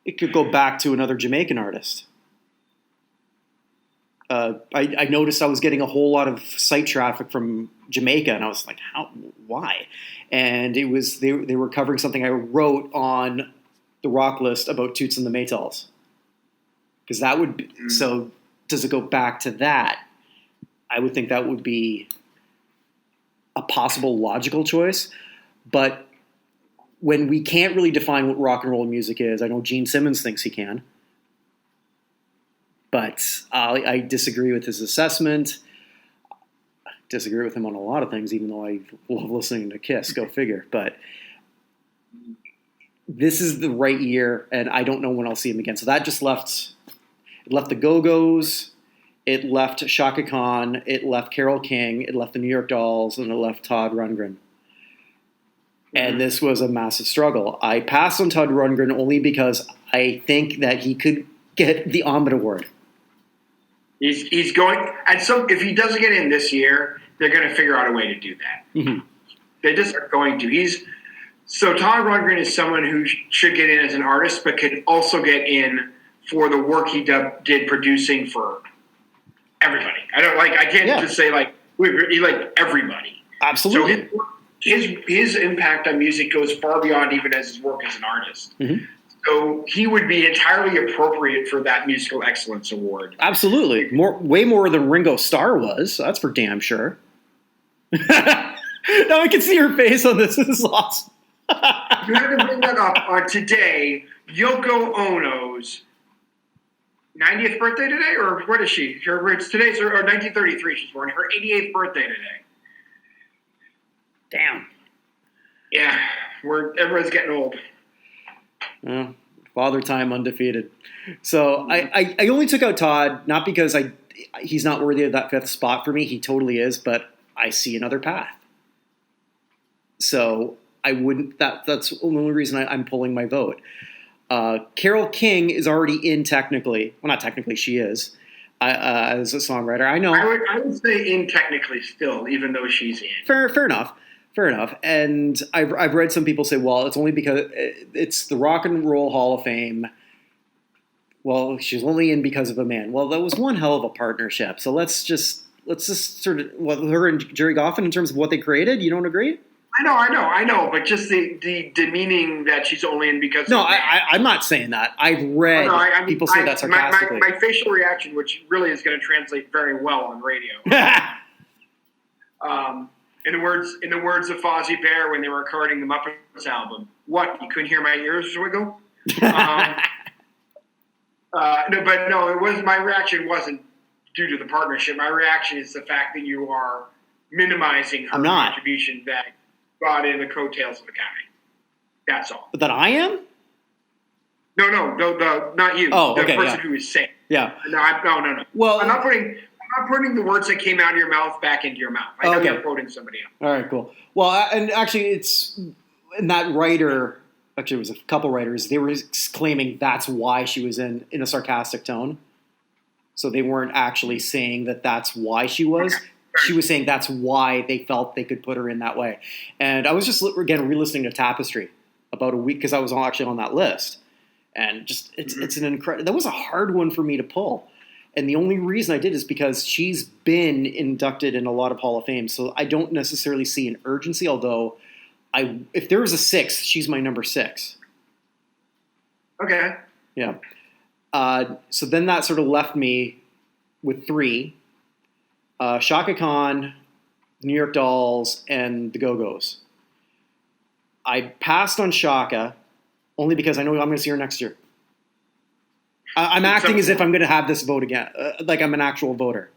It could go back to another Jamaican artist. I noticed I was getting a whole lot of site traffic from Jamaica, and I was like, "How? Why?" And it was they were covering something I wrote on the Rock List about Toots and the Maytals, because that would be, so. Does it go back to that? I would think that would be a possible logical choice, but when we can't really define what rock and roll music is, I know Gene Simmons thinks he can. But I disagree with his assessment. I disagree with him on a lot of things, even though I love listening to Kiss. Go figure. But this is the right year, and I don't know when I'll see him again. So that just left the Go-Go's, it left Shaka Khan, it left Carole King, it left the New York Dolls, and it left Todd Rundgren. And this was a massive struggle. I passed on Todd Rundgren only because I think that he could get the Ahmed Award. He's going, and so if he doesn't get in this year, they're going to figure out a way to do that. Mm-hmm. They just are going to. So Todd Rundgren is someone who should get in as an artist, but could also get in for the work he did producing for everybody. I can't just say he everybody. Absolutely. So his impact on music goes far beyond even as his work as an artist. Mm-hmm. So he would be entirely appropriate for that musical excellence award. Absolutely. Way more than Ringo Starr was. That's for damn sure. Now I can see your face on this. This is awesome. You had to bring that up on today, Yoko Ono's 90th birthday today? Or what is she? It's today's, or 1933 she's born. Her 88th birthday today. Damn. Yeah, everyone's getting old. Father time undefeated. So I only took out Todd, not because he's not worthy of that fifth spot for me. He totally is, but I see another path. So I wouldn't. That's the only reason I'm pulling my vote. Carole King is already in technically. Well, not technically, she is as a songwriter. I know. I would say in technically still, even though she's in. Fair enough. Fair enough. And I've read some people say, well, it's only because it's the Rock and Roll Hall of Fame. Well, she's only in because of a man. Well, that was one hell of a partnership. So let's just sort of her and Jerry Goffin in terms of what they created. You don't agree? I know. But just the demeaning that she's only in because. No, I'm not saying that. I've read people say that sarcastically. My facial reaction, which really is going to translate very well on radio. In the words of Fozzie Bear when they were recording the Muppets album, what, you couldn't hear my ears wiggle? It was, my reaction wasn't due to the partnership. My reaction is the fact that you are minimizing her contribution that brought in the coattails of the guy. That's all. But that I am? No, not you. Oh, the okay, person who is saying. Yeah. No. Well, I'm not putting the words that came out of your mouth back into your mouth. I know you're quoting somebody else. All right, cool. Well, and actually, it's and that writer. Actually, it was a couple writers. They were claiming that's why she was in a sarcastic tone. So they weren't actually saying that that's why she was. Okay. She was saying that's why they felt they could put her in that way. And I was just again re-listening to Tapestry about a week because I was actually on that list. And just it's an incredible. That was a hard one for me to pull. And the only reason I did is because she's been inducted in a lot of Hall of Fame. So I don't necessarily see an urgency, although if there was a 6, she's my number 6. Okay. Yeah. So then that sort of left me with 3. Shaka Khan, New York Dolls, and the Go-Go's. I passed on Shaka only because I know I'm going to see her next year. I'm acting as if I'm going to have this vote again, like I'm an actual voter.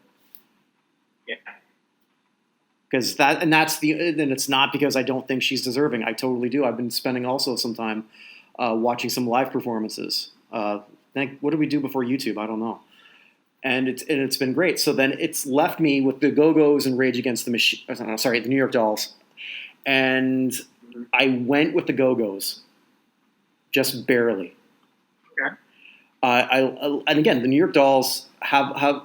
Yeah. Because and it's not because I don't think she's deserving. I totally do. I've been spending also some time watching some live performances. What did we do before YouTube? I don't know. And it's been great. So then it's left me with the Go-Go's and Rage Against the Machine. Sorry, the New York Dolls. And I went with the Go-Go's, just barely. Okay. And again, the New York Dolls have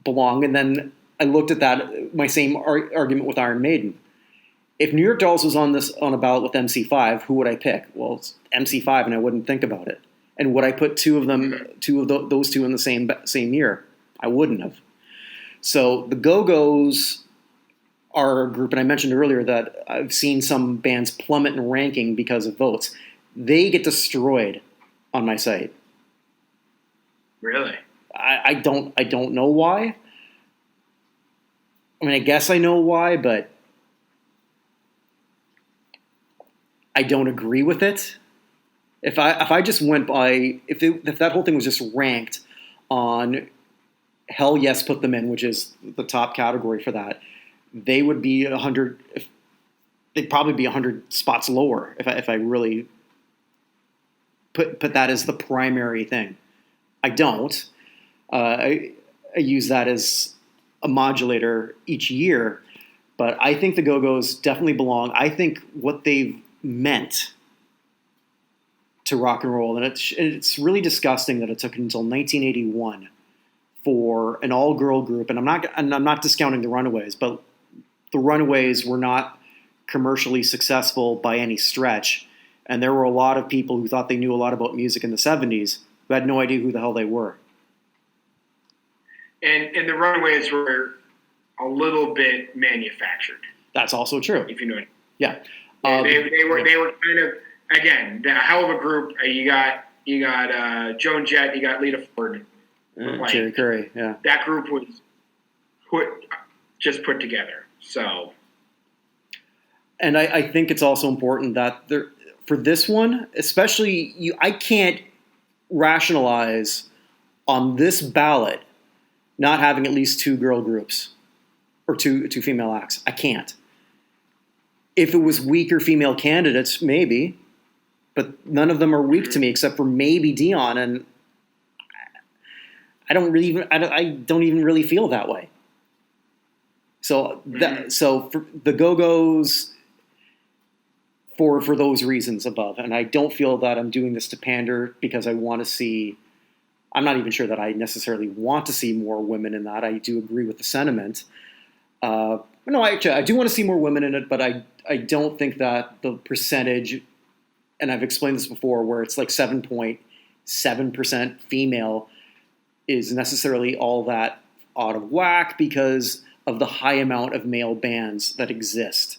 belong. And then I looked at that, my same argument with Iron Maiden. If New York Dolls was on a ballot with MC5, who would I pick? Well, it's MC5, and I wouldn't think about it. And would I put those two in the same year? I wouldn't have. So the Go-Go's are a group, and I mentioned earlier that I've seen some bands plummet in ranking because of votes. They get destroyed on my site. Really? I don't know why. I mean, I guess I know why, but I don't agree with it. If I just went by, if that whole thing was just ranked on Hell Yes, Put Them In, which is the top category for that, they would be 100. They'd probably be 100 spots lower if I really put that as the primary thing. I don't. I use that as a modulator each year, but I think the Go-Go's definitely belong. I think what they've meant to rock and roll, and it's really disgusting that it took until 1981 for an all-girl group, and I'm not discounting the Runaways, but the Runaways were not commercially successful by any stretch, and there were a lot of people who thought they knew a lot about music in the 70s who had no idea who the hell they were. And the Runaways were a little bit manufactured. That's also true. If you know it. Yeah. They were kind of, again, a hell of a group. You got Joan Jett, you got Lita Ford, Jerry Curry. Yeah, that group was put together. So, and I think it's also important that for this one, especially, I can't rationalize on this ballot not having at least 2 girl groups or two female acts. I can't. If it was weaker female candidates, maybe, but none of them are weak to me except for maybe Dionne, and I don't even really feel that way. So for the Go-Go's, for those reasons above, and I don't feel that I'm doing this to pander because I want to see. I'm not even sure that I necessarily want to see more women in that. I do agree with the sentiment. No, I do want to see more women in it, but I don't think that the percentage, and I've explained this before, where it's like 7.7% female is necessarily all that out of whack because of the high amount of male bands that exist.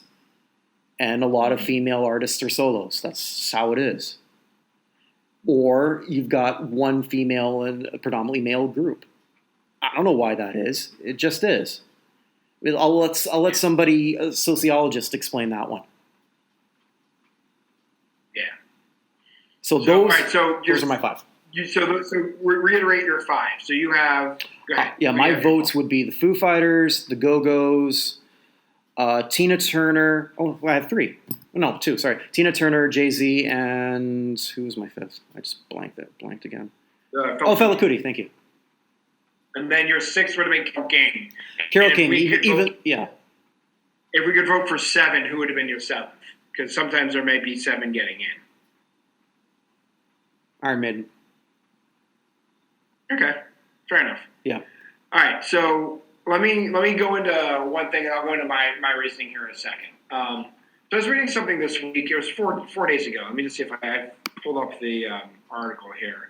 And a lot of female artists are solos. That's how it is. Or you've got one female and a predominantly male group. I don't know why that is. It just is. I'll let somebody, a sociologist, explain that one. Yeah. So those are my 5. So reiterate your 5. So you have. Go ahead. My votes would be the Foo Fighters, the Go-Go's, Tina Turner. Oh, I have 3. No, 2. Sorry, Tina Turner, Jay-Z, and who was my 5th? I just blanked again. Fela Kuti. Thank you. And then your 6th would have been Carole King. Carole King, If we could vote for 7, who would have been your 7th? Because sometimes there may be 7 getting in. Iron Maiden. Okay, fair enough. Yeah. All right, so let me go into one thing, and I'll go into my reasoning here in a second. So I was reading something this week. It was 4 days ago. Let me just see if I pulled up the article here.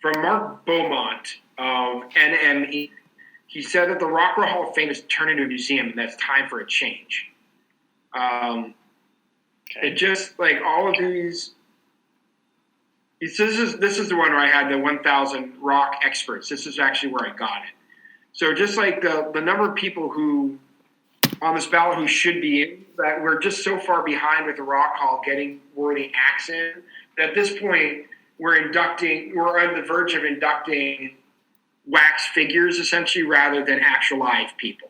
From Mark Beaumont of NME. He said that the Rock and Roll Hall of Fame is turned into a museum, and that's time for a change. It just like all of these. This is the one where I had the 1,000 rock experts. This is actually where I got it. So just like the number of people who on this ballot who should be in, that we're just so far behind with the Rock Hall getting worthy acts in, that at this point we're on the verge of inducting wax figures essentially rather than actual live people.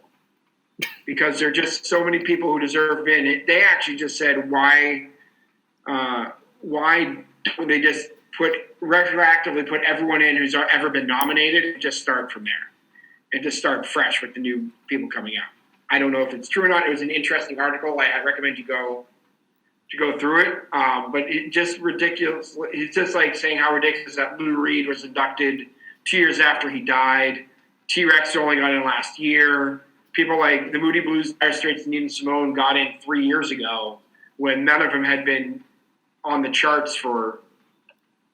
Because there are just so many people who deserve in. They actually just said why don't they just retroactively put everyone in who's ever been nominated and just start from there and just start fresh with the new people coming out. I don't know if it's true or not. It was an interesting article. I recommend you go through it. But it just ridiculous. It's just like saying how ridiculous that Lou Reed was inducted 2 years after he died. T-Rex only got in last year. People like the Moody Blues, Dire Straits, and Nina Simone got in 3 years ago when none of them had been on the charts for.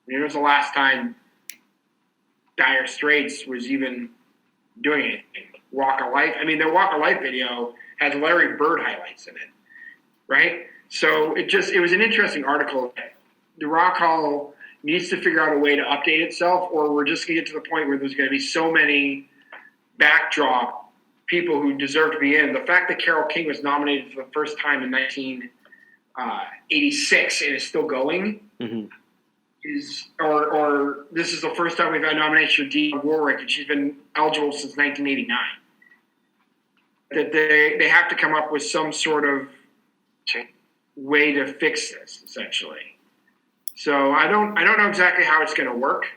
It was the last time Dire Straits was even doing anything. Walk of Life. I mean, their Walk of Life video has Larry Bird highlights in it, right? So it was an interesting article. The Rock Hall needs to figure out a way to update itself, or we're just going to get to the point where there's going to be so many backdrop people who deserve to be in. The fact that Carole King was nominated for the first time in 1986 and is still going is, or this is the first time we've had nomination for Dionne Warwick, and she's been eligible since 1989. That they have to come up with some sort of way to fix this, essentially. So I don't know exactly how it's going to work,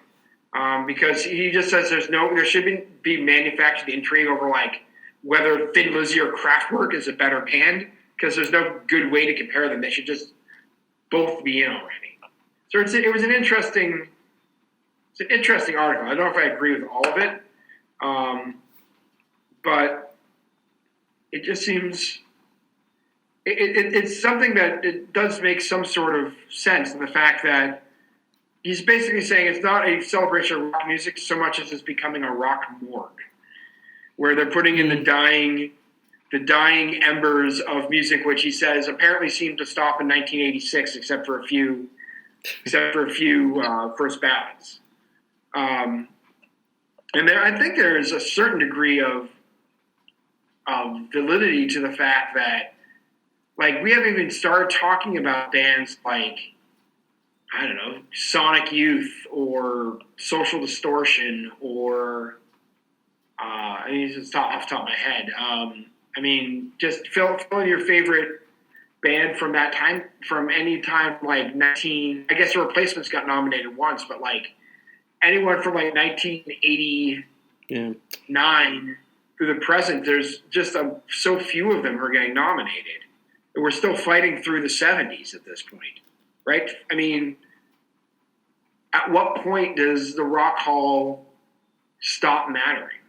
because he just says there shouldn't be manufactured intrigue over like whether Thin Lizzy or Kraftwerk is a better band, because there's no good way to compare them. They should just both be in already. So it was an interesting article. I don't know if I agree with all of it, but it just seems it's something that it does make some sort of sense in the fact that he's basically saying it's not a celebration of rock music so much as it's becoming a rock morgue, where they're putting in the dying embers of music, which he says apparently seemed to stop in 1986, except for a few first ballots. And I think there is a certain degree of validity to the fact that, like, we haven't even started talking about bands like, I don't know, Sonic Youth or Social Distortion or I mean, just off the top of my head. I mean, just fill in your favorite band from that time, from any time like I guess the Replacements got nominated once, but like anyone from like 1989 through the present, there's just so few of them who are getting nominated. And we're still fighting through the 70s at this point, right? I mean, at what point does the Rock Hall stop mattering?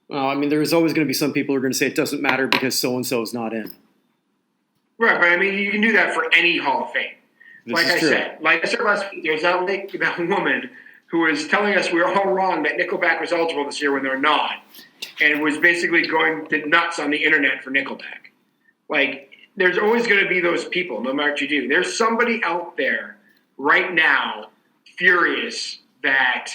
Well, I mean, there's always going to be some people who are going to say it doesn't matter because so-and-so is not in. Right, but I mean, you can do that for any Hall of Fame. Like I said last week, there's that woman who was telling us we were all wrong that Nickelback was eligible this year when they're not, and was basically going nuts on the internet for Nickelback. Like, there's always going to be those people, no matter what you do. There's somebody out there right now furious that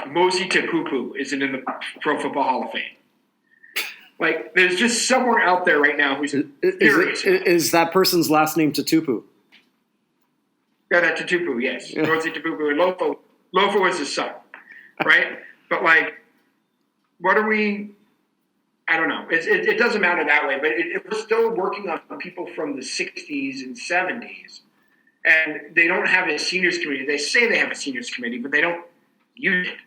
Mosi Tapupu isn't in the Pro Football Hall of Fame. Like, there's just somewhere out there right now who's furious. Is that person's last name Tatupu? Yeah, that Tatupu, yes. Yeah. Mosi Tapupu and Lofo was his son, right? But, like, what are we – I don't know. It doesn't matter that way, but we're still working on people from the 60s and 70s, and they don't have a seniors committee. They say they have a seniors committee, but they don't use it,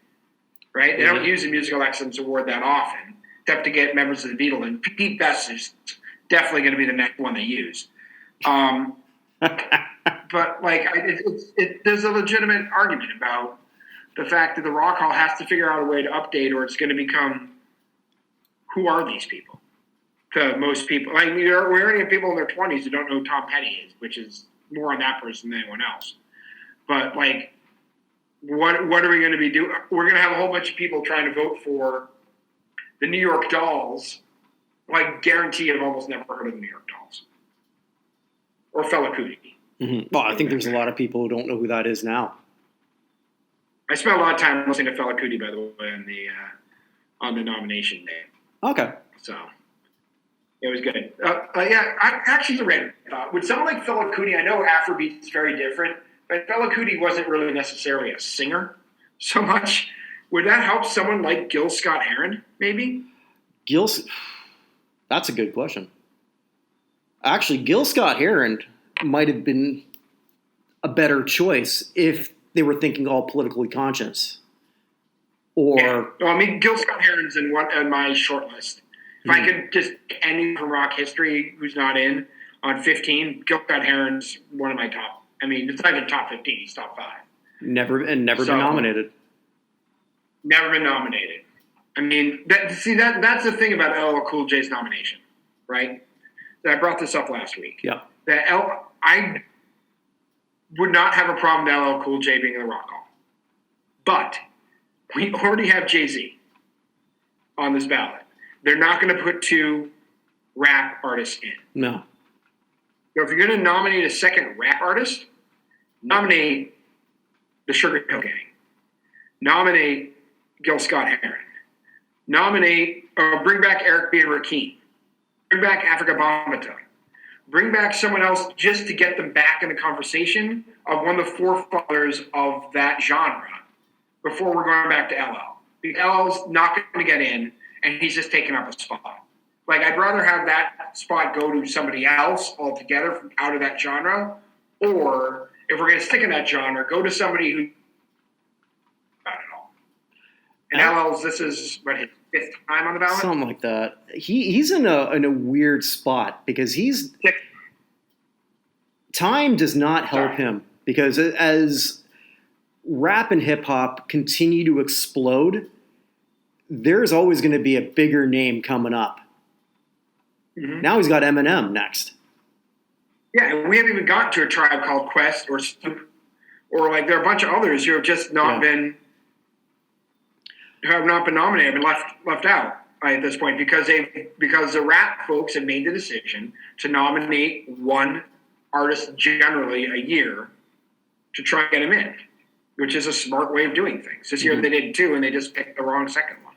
right? They don't use the Musical Excellence Award that often, except to get members of the Beatles. And Pete Best is definitely going to be the next one they use. But, like, there's a legitimate argument about the fact that the Rock Hall has to figure out a way to update, or it's going to become, who are these people? To most people. Like, we already have people in their 20s who don't know who Tom Petty is, which is more on that person than anyone else. But like, what are we going to be doing? We're going to have a whole bunch of people trying to vote for the New York Dolls. Like, guarantee I've almost never heard of the New York Dolls or Fela Kuti. Mm-hmm. Well, I think there's a lot of people who don't know who that is now. I spent a lot of time listening to Fela Kuti, by the way, on the nomination day. Okay. So it was good. Yeah, I actually read. Would someone like Fela Kuti? I know Afrobeat is very different, but Fela Kuti wasn't really necessarily a singer so much. Would that help someone like Gil Scott-Heron? Maybe. That's a good question. Actually, Gil Scott-Heron might have been a better choice if they were thinking all politically conscious. Or, yeah. Well, I mean, Gil Scott-Heron's in my short list. If I could just anyone from rock history who's not in on 15, Gil Scott-Heron's one of my top. I mean, it's not even top 15; he's top 5. Never been nominated. Never been nominated. I mean, that's the thing about LL Cool J's nomination, right? I brought this up last week. Yeah. I would not have a problem with LL Cool J being in the Rock Hall. But we already have Jay-Z on this ballot. They're not going to put 2 rap artists in. No. So if you're going to nominate a second rap artist, nominate the Sugar Hill Gang. Nominate Gil Scott-Heron. Bring back Eric B. and Rakim. Bring back Africa Bambaataa. Bring back someone else just to get them back in the conversation of one of the forefathers of that genre before we're going back to LL. Because LL's not going to get in, and he's just taking up a spot. Like, I'd rather have that spot go to somebody else altogether from out of that genre, or if we're going to stick in that genre, go to somebody who I don't know. And LL's, this is what, his 5th time on the ballot? Something like that. He's in a weird spot because time does not help him, because as rap and hip hop continue to explode, there's always going to be a bigger name coming up. Mm-hmm. Now he's got Eminem next. Yeah, and we haven't even gotten to a Tribe Called Quest or Snoop, or like there are a bunch of others who have just not been nominated, been left out at this point because the rap folks have made the decision to nominate one artist generally a year to try and get him in, which is a smart way of doing things. This year they did 2, and they just picked the wrong second one.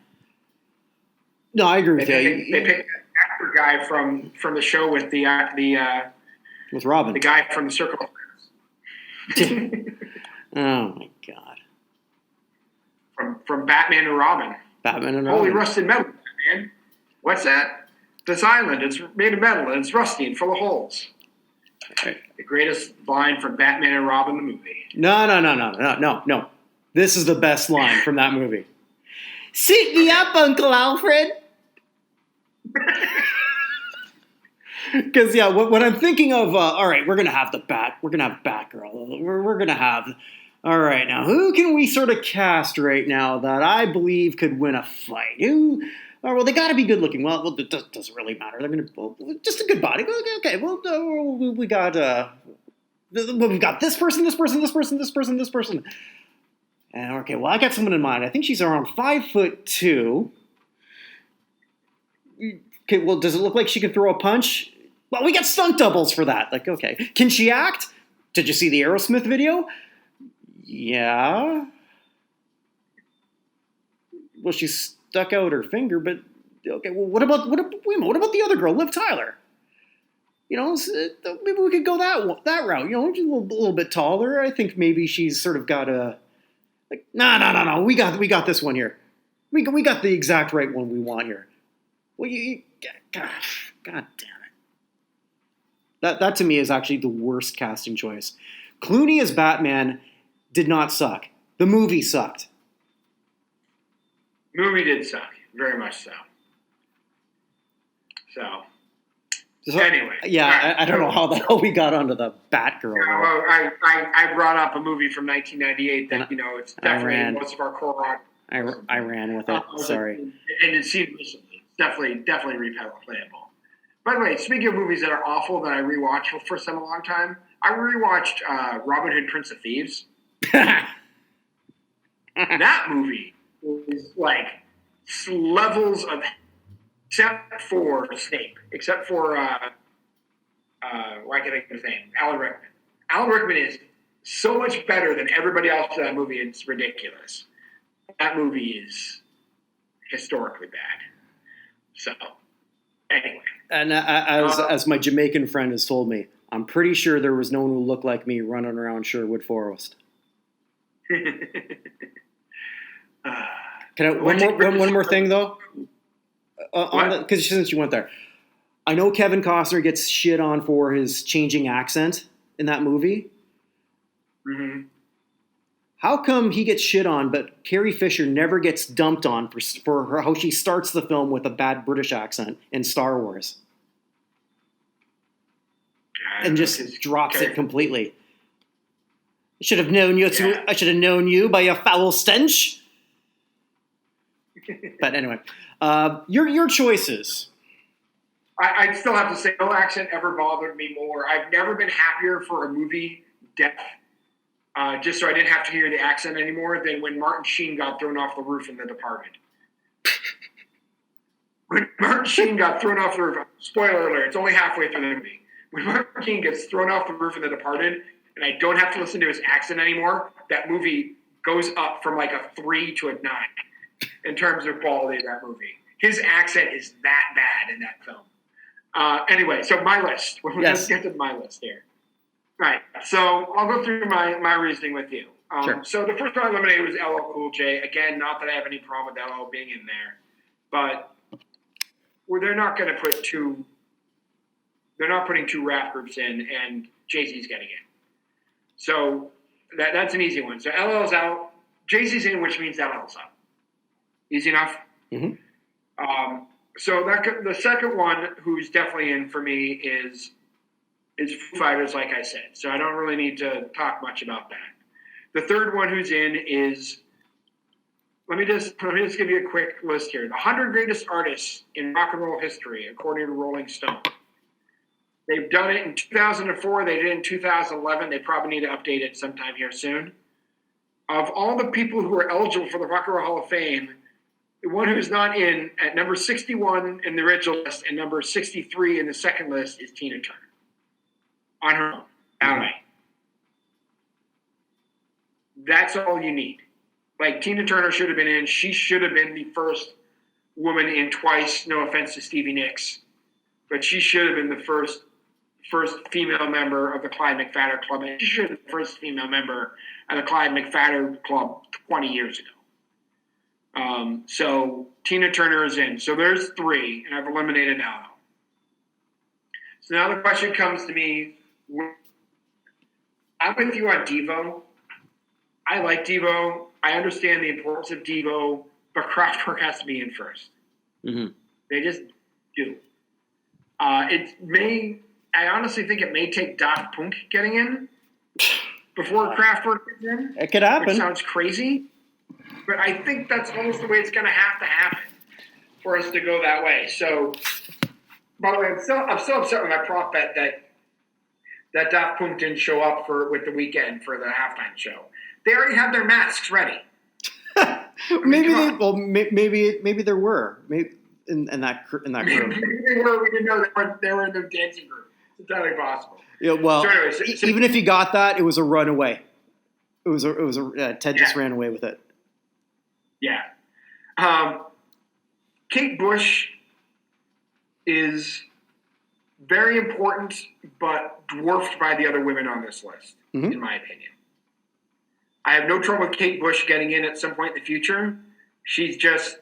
No, I agree with you. They picked an actor guy from the show with with Robin, the guy from the Circle of Friends. Oh my God! From Batman and Robin. Holy rusted metal, Batman! What's that? This island, it's made of metal and it's rusty and full of holes. Right. The greatest line from Batman and Robin, the movie. No. This is the best line from that movie. Seat me up, Uncle Alfred. Because when I'm thinking of, all right, we're gonna have Batgirl. We're gonna have. All right, now who can we sort of cast right now that I believe could win a fight? Who? Oh, well, they got to be good looking. Well, it doesn't really matter. They're just a good body. Okay. Well, we got this person. And okay, well, I got someone in mind. I think she's around 5'2". Okay, well, does it look like she can throw a punch? Well, we got stunt doubles for that. Like, okay, can she act? Did you see the Aerosmith video? Yeah. Well, she stuck out her finger, but okay. Well, what about the other girl, Liv Tyler? Maybe we could go that route. She's a little bit taller. I think maybe she's sort of got a no. We got this one here. We got the exact right one we want here. Well, God damn it. That to me is actually the worst casting choice. Clooney as Batman did not suck. The movie sucked. Movie did suck, very much so. So anyway. Yeah, I don't know how the hell we got onto the Batgirl. Yeah, well, I brought up a movie from 1998 that, it's definitely most of our core rock. I ran with it, sorry. And it's seen recently. Definitely replayable. By the way, speaking of movies that are awful that I rewatched for the first time in a long time, I rewatched Robin Hood, Prince of Thieves That movie is like levels of, except for Snape, except for why can't I think of his name? Alan Rickman. Alan Rickman is so much better than everybody else in that movie. It's ridiculous. That movie is historically bad. So, anyway. And as my Jamaican friend has told me, I'm pretty sure there was no one who looked like me running around Sherwood Forest. Can I one more thing though? Because since you went there, I know Kevin Costner gets shit on for his changing accent in that movie. Mm-hmm. How come he gets shit on, but Carrie Fisher never gets dumped on for her, how she starts the film with a bad British accent in Star Wars? And just drops it completely. I should have known you. I should have known you by your foul stench. But anyway, your choices. I still have to say, no accent ever bothered me more. I've never been happier for a movie death, just so I didn't have to hear the accent anymore, than when Martin Sheen got thrown off the roof in The Departed. When Martin Sheen got thrown off the roof, spoiler alert, it's only halfway through the movie. When Martin Sheen gets thrown off the roof in The Departed, and I don't have to listen to his accent anymore, that movie goes up from like a 3 to a 9 in terms of quality of that movie. His accent is that bad in that film. Anyway, so my list. Let's get to my list here. Right. So I'll go through my reasoning with you. Sure. So the first one I eliminated was LL Cool J. Again, not that I have any problem with LL being in there, but they're not going to put two. They're not putting two rap groups in, and Jay-Z's getting in. So that's an easy one. So LL's out. Jay-Z's in, which means LL's out. Easy enough? Mm-hmm. So the second one who's definitely in for me is Foo Fighters, like I said. So I don't really need to talk much about that. The third one who's in is, let me just give you a quick list here. The 100 greatest artists in rock and roll history, according to Rolling Stone. They've done it in 2004. They did it in 2011. They probably need to update it sometime here soon. Of all the people who are eligible for the Rock and Roll Hall of Fame, the one who's not in at number 61 in the original list and number 63 in the second list is Tina Turner. On her own. Ballet. That's all you need. Like, Tina Turner should have been in. She should have been the first woman in twice. No offense to Stevie Nicks. But she should have been the first female member of the Clyde McPhatter Club. And she should have been the first female member of the Clyde McPhatter Club 20 years ago. So Tina Turner is in. So there's 3, and I've eliminated now. So now the question comes to me. I'm with you on Devo. I like Devo. I understand the importance of Devo, but Kraftwerk has to be in first. Mm-hmm. They just do. I honestly think it may take Daft Punk getting in before Kraftwerk gets in. It could happen. Which sounds crazy, but I think that's almost the way it's going to happen for us to go that way. So, by the way, I'm still upset with my prop bet that Daft Punk didn't show up with The Weeknd for the halftime show. They already had their masks ready. Maybe there were in that group. Maybe they were. We didn't know they were in the dancing group. It's entirely possible. Yeah, well, even if you got that, it was a runaway. Ted just ran away with it. Yeah. Kate Bush is very important, but dwarfed by the other women on this list, in my opinion. I have no trouble with Kate Bush getting in at some point in the future. She's just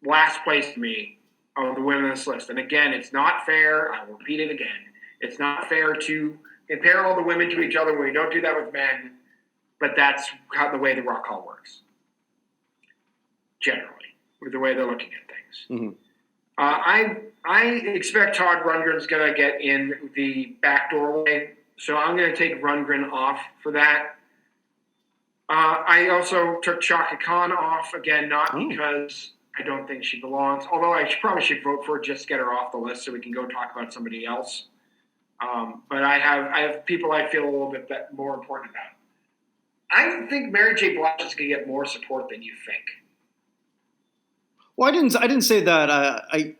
last place to me of the women on this list. And again, it's not fair. I will repeat it again. It's not fair to compare all the women to each other when we don't do that with men, but that's the way the Rock Hall works. Generally, with the way they're looking at things. Mm-hmm. I expect Todd Rundgren's going to get in the back doorway, so I'm going to take Rundgren off for that. I also took Chaka Khan off, again, not because I don't think she belongs, although I probably should vote for her just to get her off the list so we can go talk about somebody else. But I have people I feel a little bit more important I think Mary J. Blige is going to get more support than you think. Well, I didn't say that. I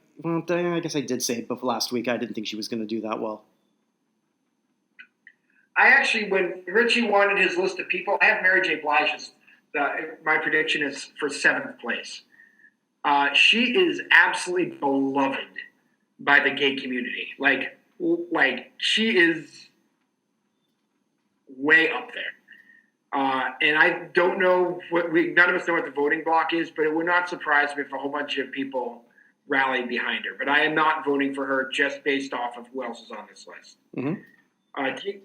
guess I did say it before last week. I didn't think she was going to do that well. I actually, when Richie wanted his list of people, I have Mary J. Blige as my prediction is for 7th place. She is absolutely beloved by the gay community. Like she is way up there. And I don't know none of us know what the voting block is, but it would not surprise me if a whole bunch of people rallied behind her. But I am not voting for her just based off of who else is on this list. Mm-hmm.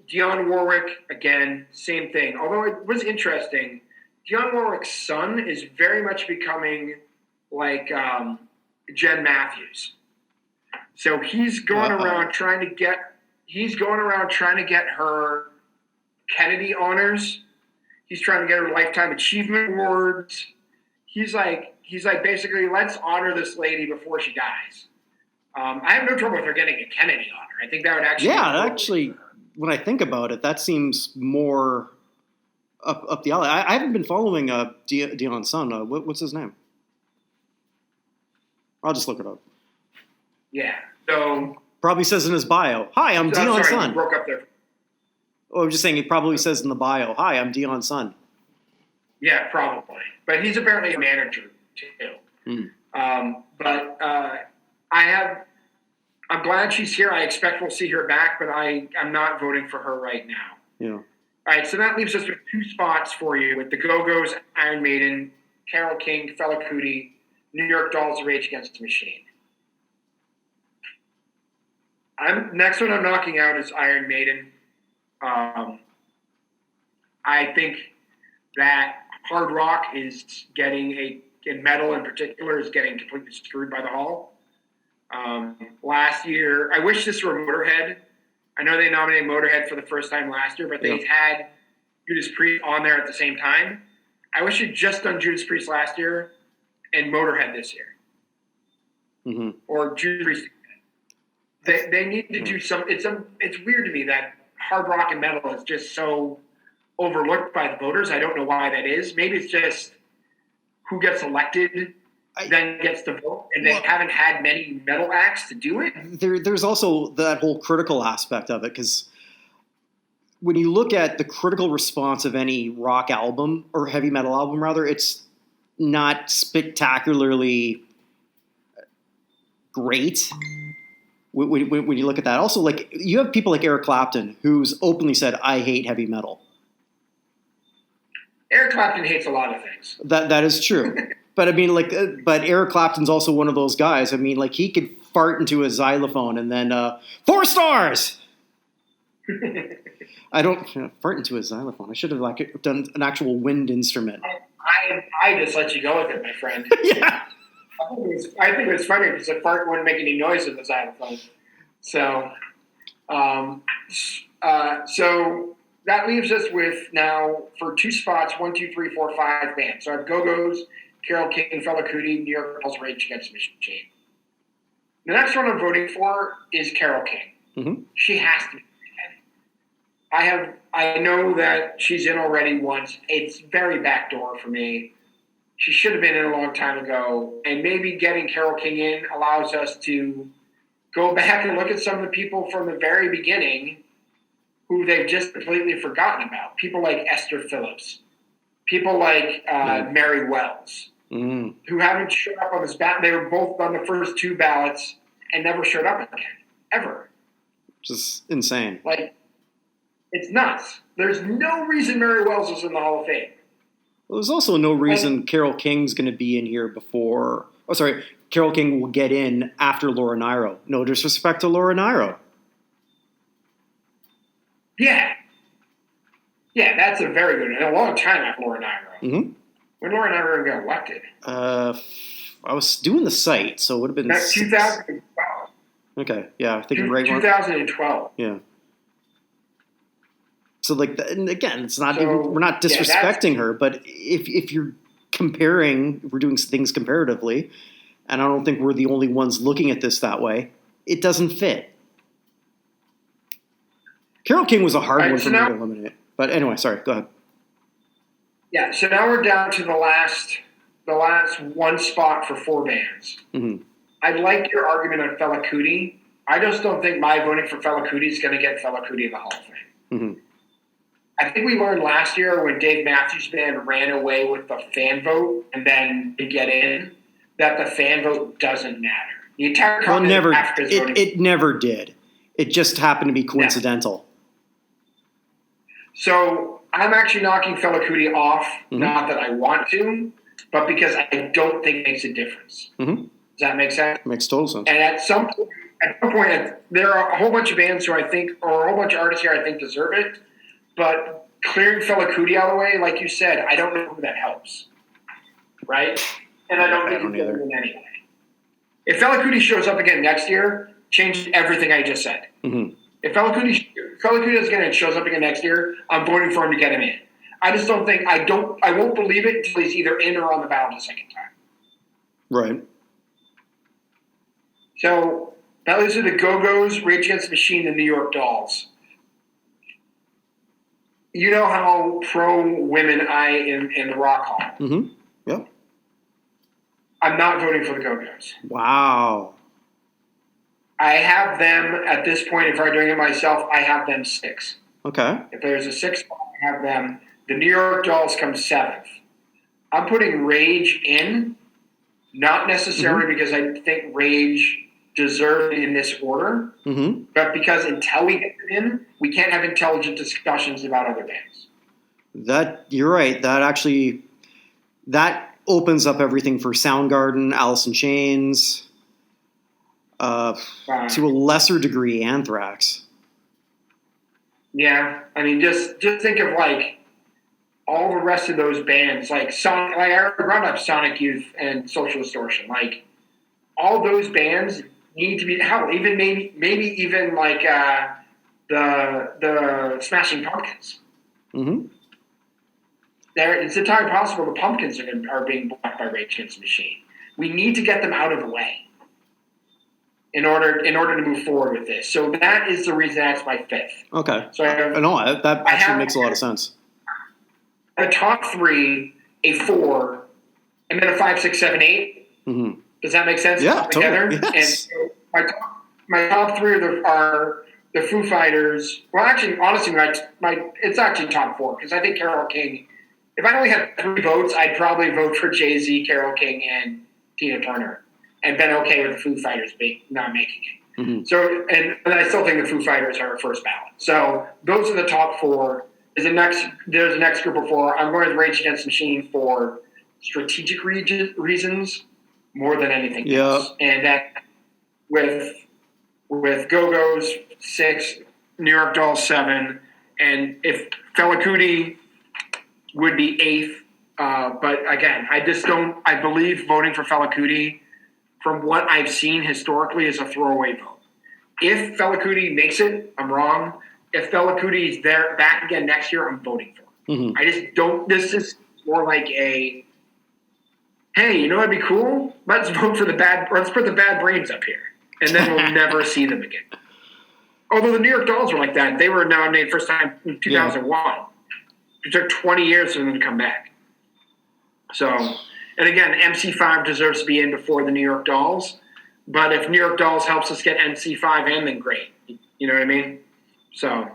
Dionne Warwick, again, same thing. Although it was interesting, Dionne Warwick's son is very much becoming like Jen Matthews. So he's going around trying to get her Kennedy honors. He's trying to get her Lifetime Achievement Awards. He's like basically, let's honor this lady before she dies. I have no trouble with her getting a Kennedy honor. I think that would actually when I think about it, that seems more up the alley. I haven't been following Dionne's son. What's his name? I'll just look it up. Yeah. So probably says in his bio, "Hi, I'm Dionne's son." You broke up there. Oh, I'm just saying. He probably says in the bio, "Hi, I'm Dionne's son." Yeah, probably. But he's apparently a manager too. But I'm glad she's here. I expect we'll see her back, but I'm not voting for her right now. Yeah. All right, so that leaves us with 2 spots for you with the Go-Go's, Iron Maiden, Carole King, Fela Kuti, New York Dolls, Rage Against the Machine. Next one I'm knocking out is Iron Maiden. I think that hard rock is getting in metal in particular, is getting completely screwed by the Hall. Last year, I wish this were Motorhead. I know they nominated Motorhead for the first time last year, but they had Judas Priest on there at the same time. I wish you'd just done Judas Priest last year and Motorhead this year. Mm-hmm. Or Judas Priest. They need to do some. It's weird to me that hard rock and metal is just so overlooked by the voters. I don't know why that is. Maybe it's just who gets elected then gets to vote, and they haven't had many metal acts to do it. There's also that whole critical aspect of it, because when you look at the critical response of any rock album or heavy metal album, rather, it's not spectacularly great. When you look at that, also, like, you have people like Eric Clapton, who's openly said, "I hate heavy metal." Eric Clapton hates a lot of things. That is true. But I mean, but Eric Clapton's also one of those guys. I mean, like, he could fart into a xylophone and then 4 stars. I don't fart into a xylophone. I should have done an actual wind instrument. I just let you go with it, my friend. Yeah. I think it was funny because the fart wouldn't make any noise with the xylophone. So, so that leaves us with now for 2 spots, 1, 2, 3, 4, 5 bands. So I have Go-Go's, Carole King, Fela Kuti, New York Dolls, Rage Against the Machine. The next one I'm voting for is Carole King. Mm-hmm. She has to be in. I know that she's in already once. It's very backdoor for me. She should have been in a long time ago. And maybe getting Carole King in allows us to go back and look at some of the people from the very beginning who they've just completely forgotten about. People like Esther Phillips. People like Mary Wells, who haven't showed up on this ballot. They were both on the first 2 ballots and never showed up again, ever. Just insane. Like, it's nuts. There's no reason Mary Wells was in the Hall of Fame. Well, there's also no reason Carole King's going to be in here before. Oh, sorry. Carole King will get in after Laura Nyro. No disrespect to Laura Nyro. Yeah. Yeah, that's a very good one. A long time after Laura Nyro. Mm-hmm. When Laura Nyro got elected? I was doing the site, so it would have been... That's 2012. Okay, yeah, I think you're right. 2012. Yeah. So, like, and again, it's not we're not disrespecting her, but if you're comparing, we're doing things comparatively, and I don't think we're the only ones looking at this that way, it doesn't fit. Carole King was a hard one for me to eliminate. But anyway, sorry, go ahead. Yeah, so now we're down to the last one spot for 4 bands. Mm-hmm. I like your argument on Fela Kuti. I just don't think my voting for Fela Kuti is going to get Fela Kuti in the Hall of Fame. Mm-hmm. I think we learned last year when Dave Matthews Band ran away with the fan vote and then to get in, that the fan vote doesn't matter. The entire continent of Africa is voting. It never did. It just happened to be coincidental. So I'm actually knocking Fela Kuti off, Mm-hmm. not that I want to, but because I don't think it makes a difference. Mm-hmm. Does that make sense? Makes total sense. And at some point, there are a whole bunch of bands who I think, or a whole bunch of artists here I think deserve it, but clearing Fela Kuti out of the way, like you said, I don't know who that helps. Right? And I don't think he's going to win anyway. If Fela Kuti shows up again next year, change everything I just said. Mm-hmm. If Fela Kuti is going to shows up again next year, I'm voting for him to get him in. I just don't think I won't believe it until he's either in or on the ballot the second time. Right. So that leaves the Go-Go's, Rage Against the Machine, and New York Dolls. You know how pro-women I am in the Rock Hall. Mm-hmm. Yep. I'm not voting for the Go-Go's. Wow. I have them, at this point, if I'm doing it myself, I have them 6. Okay. If there's a 6th spot, I have them. The New York Dolls come 7th. I'm putting Rage in, not necessarily because I think Rage deserved it in this order, but because until we get them in, we can't have intelligent discussions about other bands. You're right. That opens up everything for Soundgarden, Alice in Chains, to a lesser degree, Anthrax. Yeah, I mean, just think of like all the rest of those bands, like Sonic. Like I brought up Sonic Youth and Social Distortion. Like all those bands need to be even maybe even like the Smashing Pumpkins. Mm-hmm. It's entirely possible the Pumpkins are being blocked by Rage Against the Machine. We need to get them out of the way in order to move forward with this. So that is the reason that's my 5th. Okay. So that actually makes a lot of sense. A top 3, a 4, and then a 5, 6, 7, 8. Mm-hmm. Does that make sense? Yeah, together. Totally. Yes. And so my top 3 are the Foo Fighters. Well, actually, honestly, it's actually top 4 because I think Carole King. If I only had 3 votes, I'd probably vote for Jay-Z, Carole King, and Tina Turner, and been okay with the Foo Fighters not making it. Mm-hmm. So, and I still think the Foo Fighters are first ballot. So those are the top 4. There's a next group of 4. I'm going with Rage Against the Machine for strategic reasons more than anything else. And that with Go-Go's 6, New York Dolls 7, and if Fela Kuti would be 8th. But again, I believe voting for Fela Kuti, from what I've seen historically, is a throwaway vote. If Fela Kuti makes it, I'm wrong. If Fela Kuti is back again next year, I'm voting for him. Mm-hmm. I just don't. This is more like a, hey, you know what'd be cool? Let's vote for let's put the Bad Brains up here, and then we'll never see them again. Although the New York Dolls were like that. They were nominated first time in 2001. Yeah. It took 20 years for them to come back. So, and again, MC5 deserves to be in before the New York Dolls. But if New York Dolls helps us get MC5 in, then great. You know what I mean? So.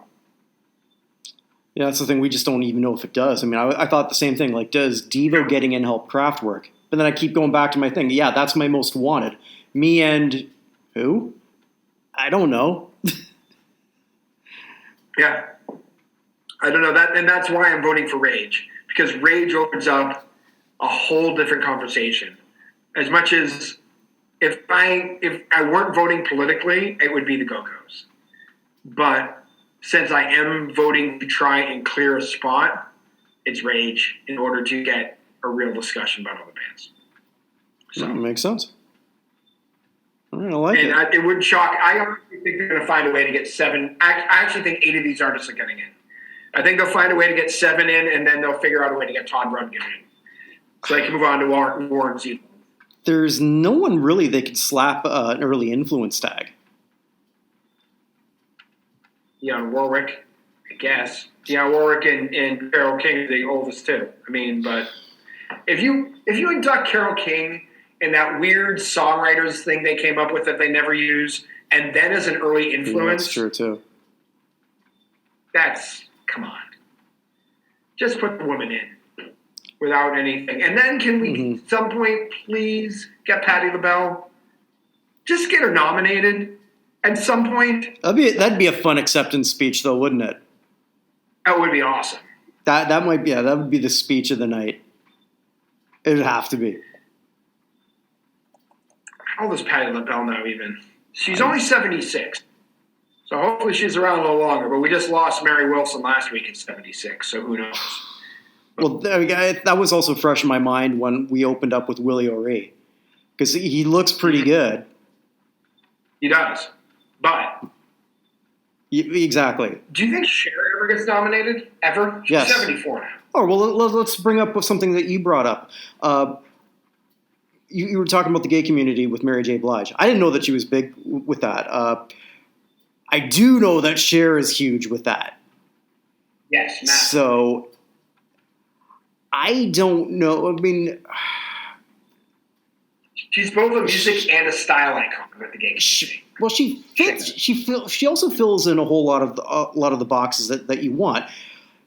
Yeah, that's the thing. We just don't even know if it does. I mean, I thought the same thing. Like, does Devo getting in help Kraftwerk? But then I keep going back to my thing. Yeah, that's my most wanted. Me and who? I don't know. Yeah. I don't know that, and that's why I'm voting for Rage, because Rage opens up a whole different conversation. As much as if I weren't voting politically, it would be the Go-Go's. But since I am voting to try and clear a spot, it's Rage in order to get a real discussion about other bands. So that makes sense. All right, I like it. And it wouldn't shock. I honestly think they're going to find a way to get 7. I actually think 8 of these artists are getting in. I think they'll find a way to get 7 in, and then they'll figure out a way to get Todd Rodriguez in. So they can move on to Warren Z. There's no one really they could slap an early influence tag. Yeah, Warwick. guess. Dionne Warwick and Carole King are the oldest too. I mean, but if you induct Carole King in that weird songwriters thing they came up with that they never use, and then as an early influence, that's true too. Come on. Just put the woman in without anything. And then can we, at some point, please get Patti LaBelle? Just get her nominated at some point. That'd be a fun acceptance speech, though, wouldn't it? That would be awesome. That would be the speech of the night. It would have to be. How old is Patti LaBelle now even? She's only 76. So hopefully she's around a little longer. But we just lost Mary Wilson last week at 76, so who knows? Well, that was also fresh in my mind when we opened up with Willie O'Ree. Because he looks pretty good. He does. But... Exactly. Do you think Cher ever gets nominated? Ever? She's Yes. 74 now. Oh, well, let's bring up something that you brought up. You were talking about the gay community with Mary J. Blige. I didn't know that she was big with that. I do know that Cher is huge with that. Yes, massive. So, I don't know. I mean... She's both a music and a style icon with the gay community. Well, she fits. She also fills in a whole lot of the boxes that you want.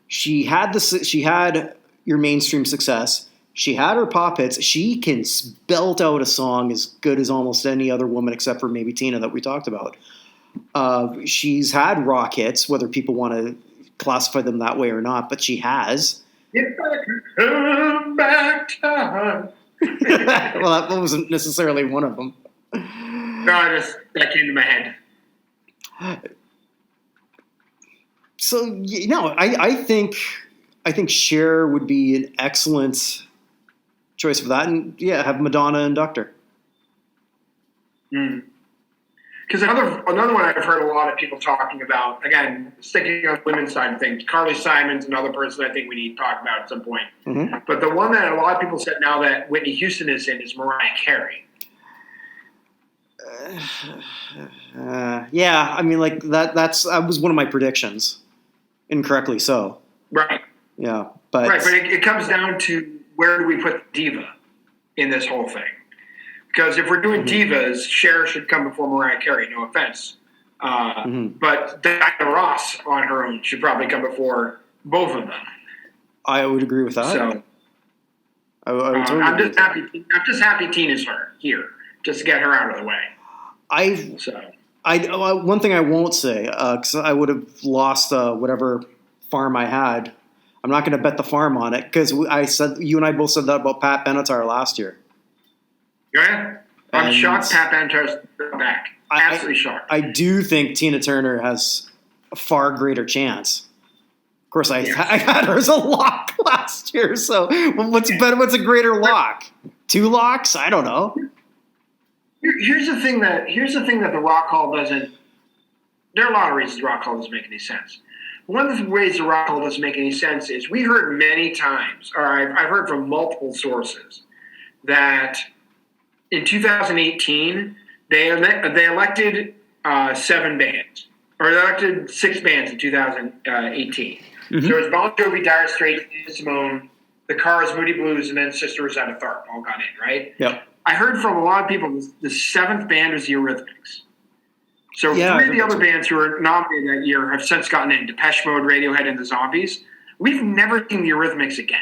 She had your mainstream success. She had her pop hits. She can belt out a song as good as almost any other woman, except for maybe Tina that we talked about. She's had rock hits, whether people want to classify them that way or not, but she has. If I could turn back time. Well, that wasn't necessarily one of them. No, that came to my head. So no, I think Cher would be an excellent choice for that, and have Madonna induct her. Because another one I've heard a lot of people talking about, again, sticking on the women's side of things, Carly Simon's another person I think we need to talk about at some point. Mm-hmm. But the one that a lot of people said now that Whitney Houston is in is Mariah Carey. Yeah, I mean, like that was one of my predictions, incorrectly so. Right. Yeah, but it comes down to where do we put diva in this whole thing? Because if we're doing divas, Cher should come before Mariah Carey. No offense, but Diana Ross on her own should probably come before both of them. I would agree with that. So I would totally I'm just happy. I'm just happy Tina's here, just to get her out of the way. One thing I won't say, because I would have lost whatever farm I had. I'm not going to bet the farm on it because you and I both said that about Pat Benatar last year. Yeah, I'm shocked Pat Benatar's back. Absolutely shocked. I do think Tina Turner has a far greater chance. Of course, I had her as a lock last year. So what's a greater lock? 2 locks? I don't know. Here's the thing that the Rock Hall doesn't. There are a lot of reasons the Rock Hall doesn't make any sense. One of the ways the Rock Hall doesn't make any sense is we heard many times, or I've heard from multiple sources, that in 2018 they elected 7 bands, or they elected 6 bands in 2018. Mm-hmm. So it was Bon Jovi, Dire Straits, Simone, The Cars, Moody Blues, and then Sister Rosetta Tharpe all got in, right? Yep. I heard from a lot of people the 7th band was the Eurythmics. So 3 of the other bands who were nominated that year have since gotten in: Depeche Mode, Radiohead, and the Zombies. We've never seen the Eurythmics again.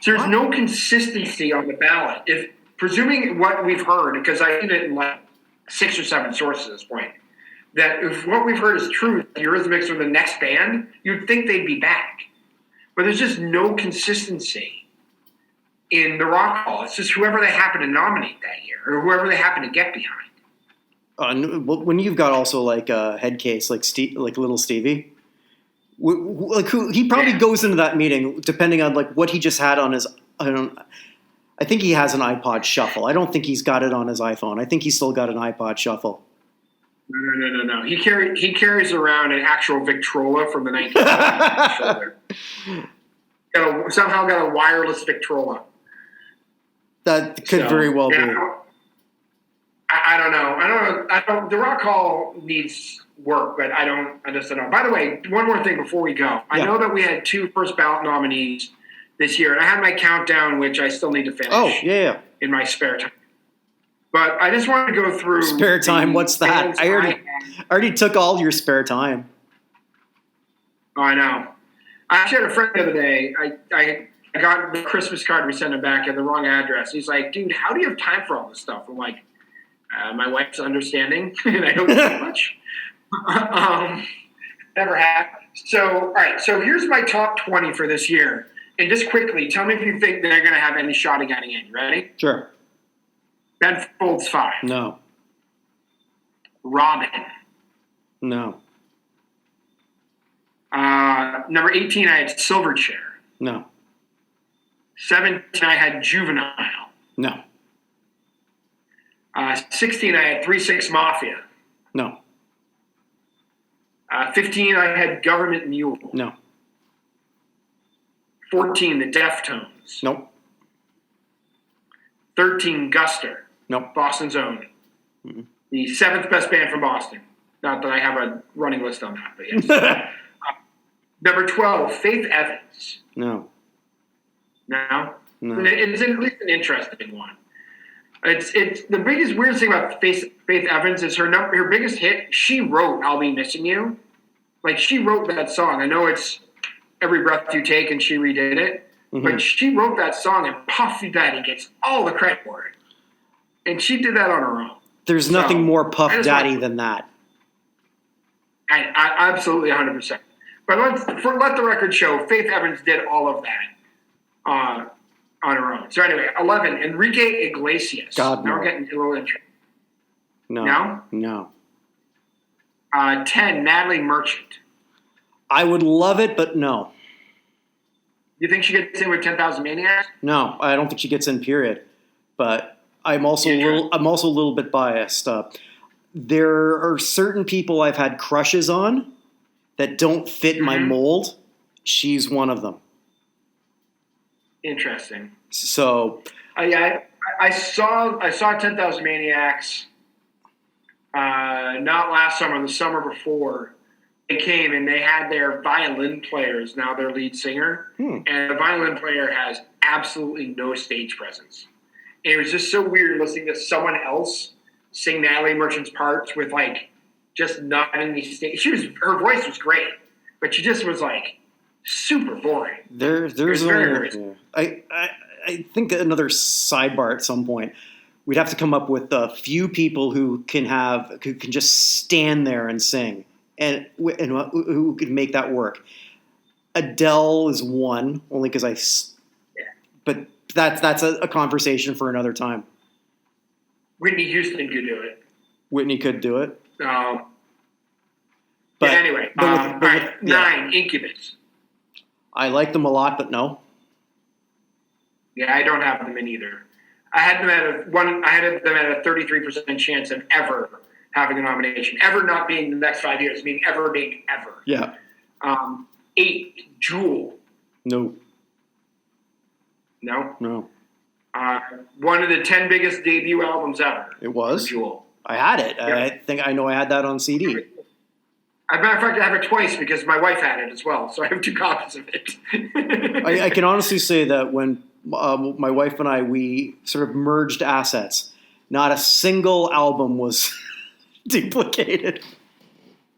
So there's no consistency on the ballot. If presuming what we've heard, because I've seen it in like 6 or 7 sources at this point, that if what we've heard is true, the Eurythmics are the next band, you'd think they'd be back. But there's just no consistency in the Rock Hall. It's just whoever they happen to nominate that year, or whoever they happen to get behind. When you've got also like a head case like Little Stevie, he probably goes into that meeting depending on like what he just had on his. I think he has an iPod Shuffle. I don't think he's got it on his iPhone. I think he's still got an iPod Shuffle. No. He carries around an actual Victrola from the 1980s. Somehow got a wireless Victrola. That could very well be. I don't know. The Rock Hall needs work, but I just don't know. By the way, one more thing before we go. I know that we had 2 first ballot nominees this year, and I had my countdown, which I still need to finish. Oh, yeah. In my spare time. But I just wanted to go through spare time. What's that? I already took all your spare time. Oh, I know. I actually had a friend the other day. I got the Christmas card we sent him back at the wrong address. He's like, dude, how do you have time for all this stuff? I'm like, my wife's understanding, and I don't do much. Never happened. So, all right. So here's my top 20 for this year. And just quickly, tell me if you think they're going to have any shot at getting in. You ready? Sure. Ben Folds 5. No. Robin. No. Number 18, I had Silverchair. No. 17, I had Juvenile. No. 16, I had 3-6 Mafia. No. 15, I had Government Mule. No. 14, the Deftones. Nope. 13, Guster. Nope. Boston's own. Mm-mm. The 7th best band from Boston. Not that I have a running list on that, but yes. Number 12, Faith Evans. No. No? No. It's at least an interesting one. It's the biggest weird thing about Faith Evans is her biggest hit. She wrote "I'll Be Missing You," like she wrote that song. I know it's "Every Breath You Take" and she redid it, but she wrote that song and Puff Daddy gets all the credit for it, and she did that on her own. There's nothing more Puff Daddy than that. I absolutely 100%. But let the record show, Faith Evans did all of that on her own. So anyway, 11, Enrique Iglesias. God, now no. we're getting a little interesting. No. No? No. 10, Natalie Merchant. I would love it, but no. You think she gets in with 10,000 Maniacs? No, I don't think she gets in, period. But I'm also a little bit biased. There are certain people I've had crushes on that don't fit my mold. She's one of them. Interesting. So, I saw 10,000 Maniacs not last summer, the summer before. They came and they had their violin players, now their lead singer, and the violin player has absolutely no stage presence. And it was just so weird listening to someone else sing Natalie Merchant's parts with just not any stage. Her voice was great, but she just was super boring. There's I think another sidebar at some point. We'd have to come up with a few people who can just stand there and sing, and who could make that work. Adele is one, only because but that's a conversation for another time. Whitney Houston could do it. Whitney could do it. But anyway, 9, Incubus. I like them a lot, but no. Yeah, I don't have them in either. I had them at a 33% chance of ever having a nomination, ever not being the next 5 years, meaning ever being ever. Yeah. 8, Jewel. No. No. No. One of the 10 biggest debut albums ever. It was. Jewel. I had it. Yeah. I think I know I had that on CD. As a matter of fact, I have it twice because my wife had it as well, so I have 2 copies of it. I can honestly say that when my wife and we sort of merged assets, not a single album was duplicated.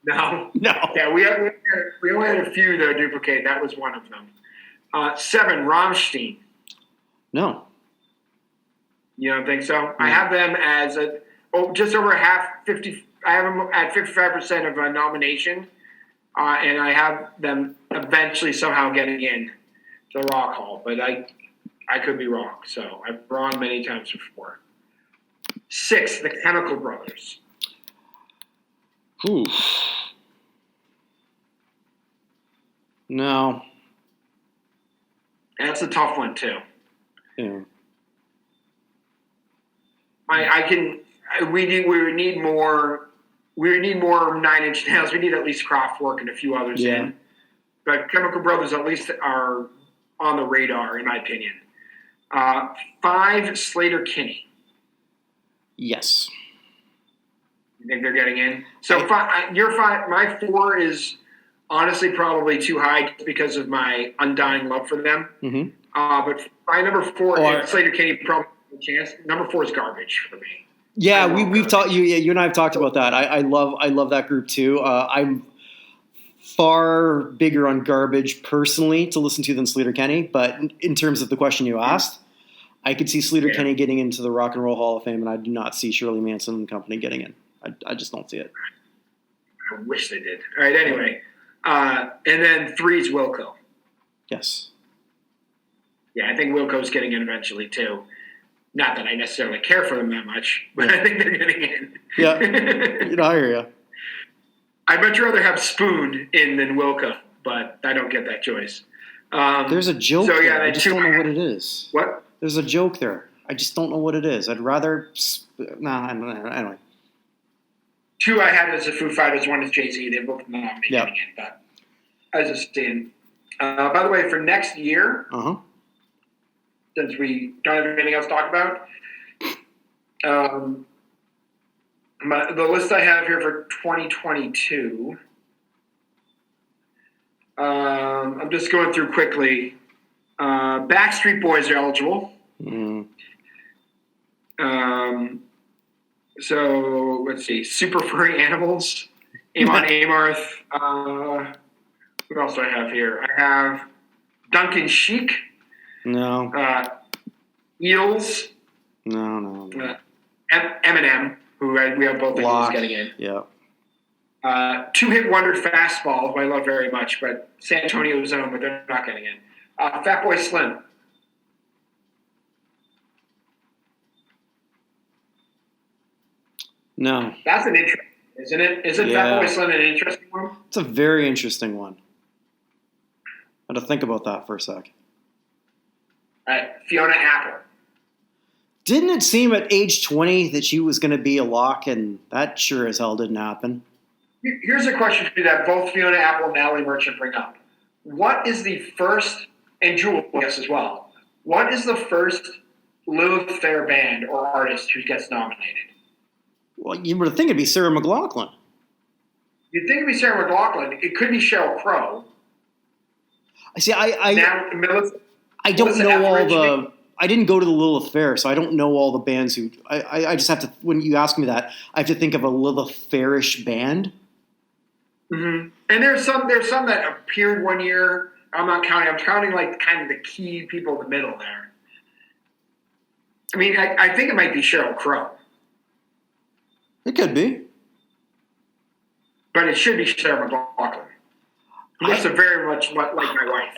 No. Yeah, we only had a few that were duplicated. That was one of them. 7, Rammstein. No. You don't think so? I have them as just over half, 50. I have them at 55% of a nomination, and I have them eventually somehow getting in to the Rock Hall. But I could be wrong. So I've been wrong many times before. 6, the Chemical Brothers. Ooh. No. That's a tough one too. Yeah. We would need more 9 Inch Nails. We need at least Kraftwerk and a few others in. But Chemical Brothers at least are on the radar, in my opinion. 5, Slater Kinney. Yes. You think they're getting in? So you're fine. My 4 is honestly probably too high just because of my undying love for them. Mm-hmm. But my number 4, Slater Kinney probably has a chance. Number 4 is garbage for me. Yeah, we've talked. You and I have talked about that. I love that group too. I'm far bigger on Garbage personally to listen to than Slater Kinney, but in terms of the question you asked, I could see Slater Kinney getting into the Rock and Roll Hall of Fame, and I do not see Shirley Manson and company getting in. I just don't see it. I wish they did. All right, anyway. And then 3 is Wilco. Yes. Yeah, I think Wilco's getting in eventually, too. Not that I necessarily care for them that much, but I think they're getting in. Yeah, I hear you. I'd much rather have Spoon in than Wilco, but I don't get that choice. There's a joke there. I just don't know what it is. What? There's a joke there. I just don't know what it is. I'd rather... anyway. 2 I had as the Foo Fighters, 1 is Jay-Z. They both not me getting in, but I was just saying. By the way, for next year, since we don't have anything else to talk about, the list I have here for 2022, I'm just going through quickly. Backstreet Boys are eligible. Mm. So let's see, Super Furry Animals, Amon Amarth. What else do I have here? I have Duncan Sheik. No. Eels. No. Eminem, who we have both of these getting in. Yeah. 2-Hit Wonder Fastball, who I love very much, but San Antonio Zone, but they're not getting in. Fatboy Slim. No. That's an interesting, isn't it? Isn't Fatboy Slim an interesting one? It's a very interesting one. I had to think about that for a sec. All right, Fiona Apple. Didn't it seem at age 20 that she was going to be a lock, and that sure as hell didn't happen? Here's a question for you that both Fiona Apple and Natalie Merchant bring up. What is the first, and Jewel, yes, as well, what is the first Lilith Fair band or artist who gets nominated? Well, you would think it'd be Sarah McLachlan. You'd think it'd be Sarah McLachlan. It could be Sheryl Crow. I don't know all the... I didn't go to the Lilith Fair, so I don't know all the bands who... I just have to... When you ask me that, I have to think of a Lilith Fairish band. Mm-hmm. And there's some that appeared one year. I'm not counting. I'm counting like kind of the key people in the middle there. I mean, I think it might be Sheryl Crow. It could be. But it should be Sarah McLachlan. That's very much like my wife.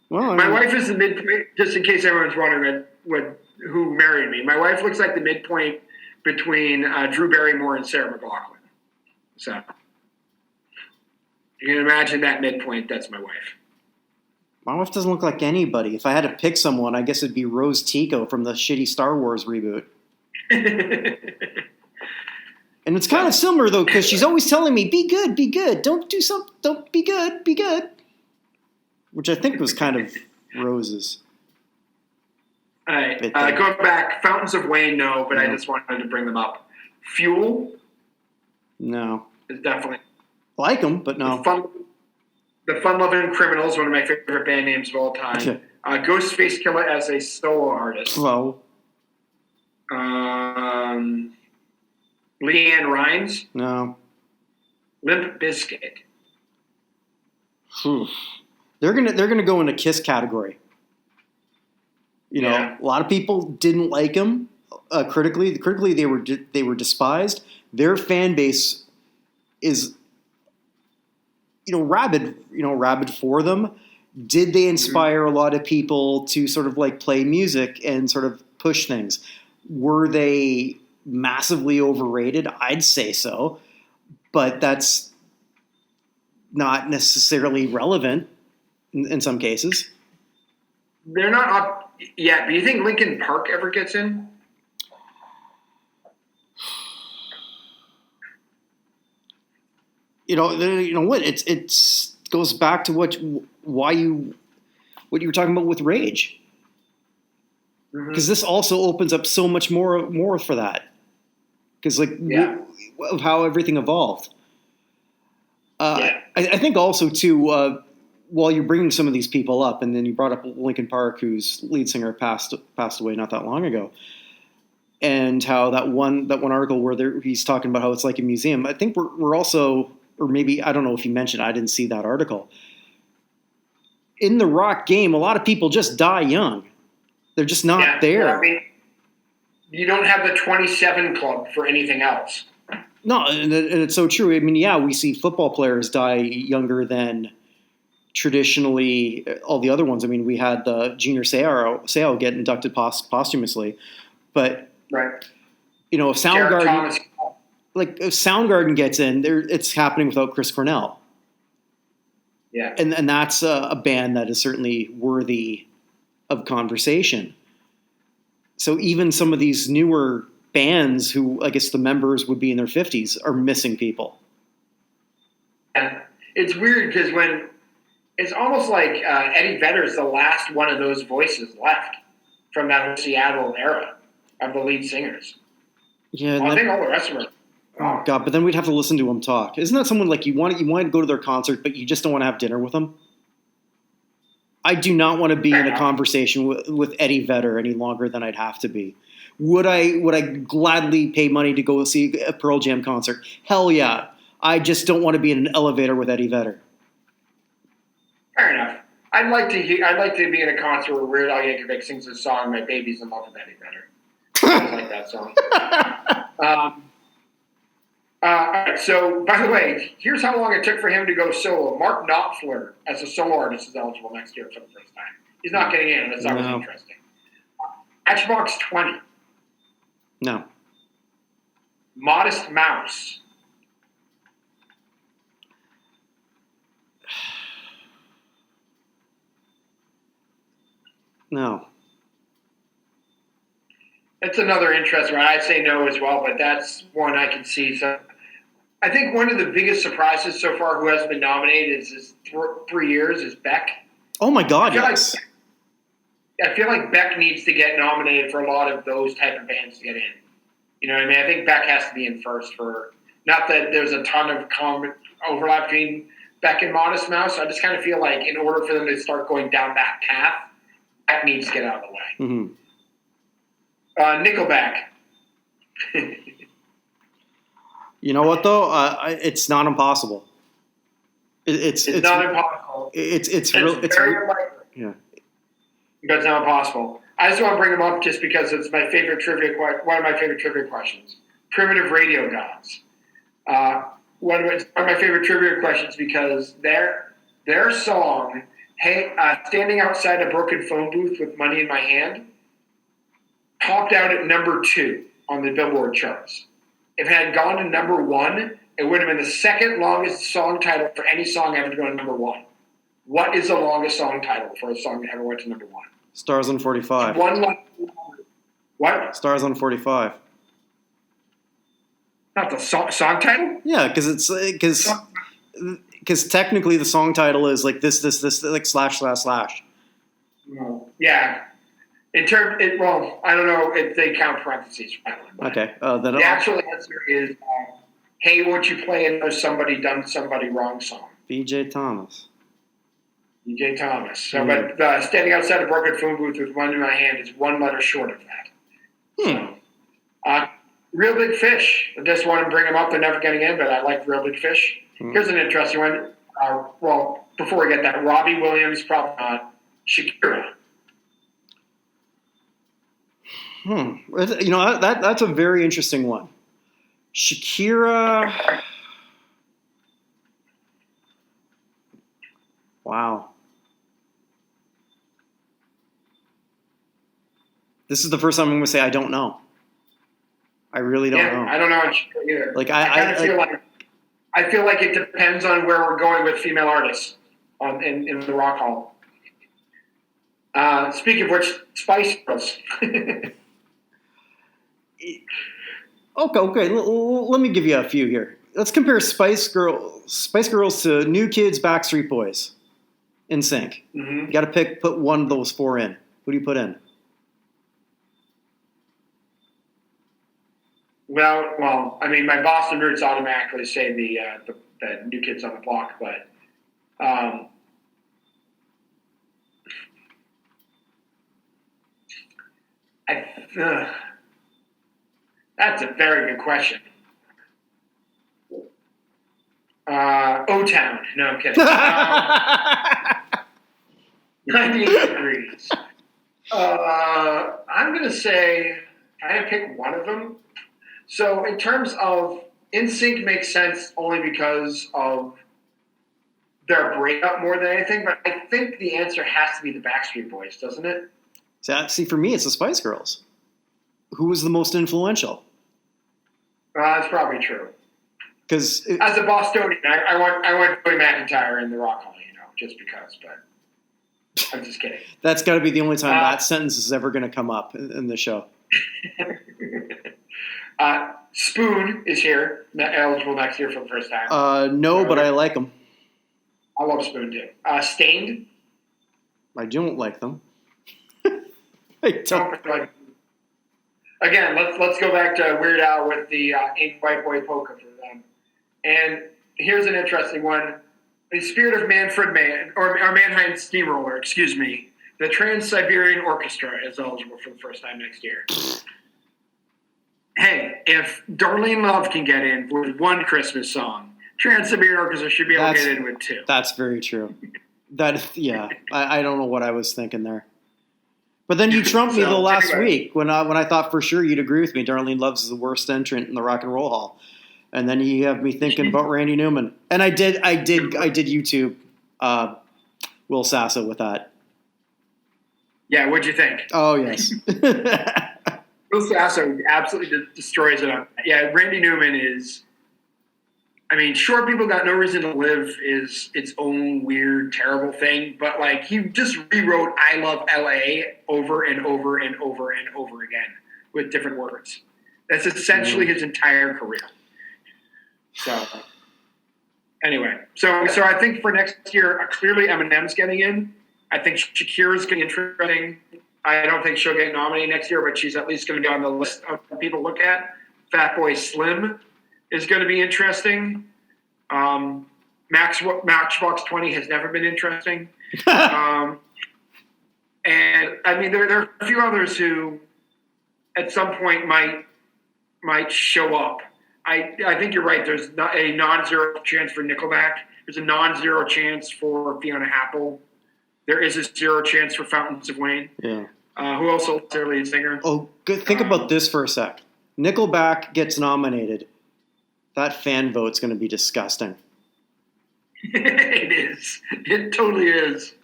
Well, my wife is the midpoint, just in case everyone's wondering who married me. My wife looks like the midpoint between Drew Barrymore and Sarah McLachlan. So you can imagine that midpoint, that's my wife. My wife doesn't look like anybody. If I had to pick someone, I guess it'd be Rose Tico from the shitty Star Wars reboot. And it's kind of similar, though, because she's always telling me, be good, don't do something, don't be good. Which I think was kind of Rose's. All right, going back, Fountains of Wayne, no, but I just wanted to bring them up. Fuel? No. Is definitely. Like them, but no. The Fun-Loving Criminals, one of my favorite band names of all time. Ghostface Killer as a solo artist. Well. Leanne Rimes? No. Limp Bizkit? They're gonna go in the Kiss category. You know, a lot of people didn't like them critically. Critically, they were despised. Their fan base is, rabid. Rabid for them. Did they inspire a lot of people to sort of like play music and sort of push things? Were they massively overrated? I'd say so, but that's not necessarily relevant in some cases. They're not up yet, but do you think Linkin Park ever gets in? You know what? It's goes back to what you were talking about with Rage, because this also opens up so much more for that. because of how everything evolved. I think also too, while you're bringing some of these people up, and then you brought up Linkin Park, whose lead singer passed away not that long ago, and how that one article where he's talking about how it's like a museum. I think we're also, or maybe I don't know if you mentioned, I didn't see that article. In the rock game, a lot of people just die young. They're just not there. Well, I mean, you don't have the 27 club for anything else. No, and it's so true. I mean, we see football players die younger than traditionally all the other ones. I mean, we had the Junior Seau get inducted posthumously, but right. If Soundgarden gets in, it's happening without Chris Cornell. Yeah, and that's a band that is certainly worthy of conversation. So even some of these newer bands who I guess the members would be in their 50s are missing people. And it's weird because it's almost like Eddie Vedder's the last one of those voices left from that whole Seattle era of the lead singers. Yeah, I think all the rest of them Oh God! But then we'd have to listen to him talk. Isn't that someone like you want to go to their concert, but you just don't want to have dinner with them? I do not want to be in a conversation with Eddie Vedder any longer than I'd have to be. Would I gladly pay money to go see a Pearl Jam concert? Hell yeah! I just don't want to be in an elevator with Eddie Vedder. Fair enough. I'd like to be in a concert where Weird Al Yankovic sings a song "My Baby's in Love with Eddie Vedder." I like that song. All right, so, by the way, here's how long it took for him to go solo. Mark Knopfler, as a solo artist, is eligible next year for the first time. He's not getting in, and it's always interesting. Matchbox 20. No. Modest Mouse. No. That's another interesting one. I'd say no as well, but that's one I can see. So I think one of the biggest surprises so far who has been nominated is 3 years is Beck. Oh my God, yes. I feel like Beck needs to get nominated for a lot of those type of bands to get in. You know what I mean? I think Beck has to be in first for, not that there's a ton of common overlap between Beck and Modest Mouse. I just kind of feel like in order for them to start going down that path, Beck needs to get out of the way. Mm-hmm. Nickelback. You know what though? It's not impossible. It's not impossible. It's very likely. Yeah. But it's not impossible. I just want to bring them up just because it's my favorite trivia. One of my favorite trivia questions. Primitive Radio Gods. One of my favorite trivia questions because their song, "Hey, Standing Outside a Broken Phone Booth with Money in My Hand," topped out at number 2 on the Billboard charts. If it had gone to number 1, it would have been the second longest song title for any song ever to go to number 1. What is the longest song title for a song that ever went to number 1? Stars on 45. What? Stars on 45. Not the song title? Yeah, because technically the song title is like this like slash. Yeah. I don't know if they count parentheses. Okay. The actual answer is, "Hey, won't you play another Somebody Done Somebody Wrong song?" B.J. Thomas. B.J. Thomas. So, but Standing Outside a Broken Phone Booth with One in My Hand is one letter short of that. So, Real Big Fish. I just want to bring them up. They're never getting in, but I like Real Big Fish. Here's an interesting one. Before we get that, Robbie Williams, probably not. Shakira. You know, that's a very interesting one. Shakira. Wow. This is the first time I'm going to say I don't know. I really don't know. I don't know either. Like I feel like it depends on where we're going with female artists in the Rock Hall. Speaking of which, Spice Girls. Okay. Let me give you a few here. Let's compare Spice Girls to New Kids, Backstreet Boys, NSYNC. Mm-hmm. You got to put one of those 4 in. Who do you put in? Well, I mean, my Boston roots automatically say the New Kids on the Block, but that's a very good question. O-Town. No, I'm kidding. 98 Degrees. I'm going to say I had to pick one of them. So in terms of NSYNC makes sense only because of their breakup more than anything, but I think the answer has to be the Backstreet Boys, doesn't it? See, for me, it's the Spice Girls. Who was the most influential? That's probably true. Because as a Bostonian, I want Joey McIntyre in the Rock Hall, just because. But I'm just kidding. That's got to be the only time that sentence is ever going to come up in the show. Spoon is here, eligible next year for the first time. No, but I like them. I love Spoon too. Stained. I don't like them. I don't. Again, let's go back to Weird Al with the Ain't White Boy Polka for them. And here's an interesting one. The Spirit of Manfred Mann, or Mannheim Steamroller, excuse me, the Trans-Siberian Orchestra is eligible for the first time next year. Hey, if Darlene Love can get in with one Christmas song, Trans-Siberian Orchestra should be able to get in with two. That's very true. I don't know what I was thinking there. But then you trumped me the last week when I thought for sure you'd agree with me. Darlene Love's is the worst entrant in the Rock and Roll Hall, and then you have me thinking about Randy Newman. And I did YouTube Will Sasso with that. Yeah, what'd you think? Oh yes. Will Sasso absolutely destroys it. Yeah, Randy Newman is. I mean, Short People Got No Reason to Live is its own weird, terrible thing, but like he just rewrote I Love LA over and over and over and over again with different words. That's essentially his entire career. So anyway, so I think for next year, clearly Eminem's getting in. I think Shakira's getting interesting. I don't think she'll get nominated next year, but she's at least going to be on the list of people to look at. Fatboy Slim is going to be interesting. Matchbox 20 has never been interesting. And I mean, there are a few others who at some point might show up. I think you're right. There's not a non-zero chance for Nickelback. There's a non-zero chance for Fiona Apple. There is a 0 chance for Fountains of Wayne. Yeah. Who also is their lead singer. Oh, good. Think about this for a sec. Nickelback gets nominated. That fan vote's going to be disgusting. It is. It totally is.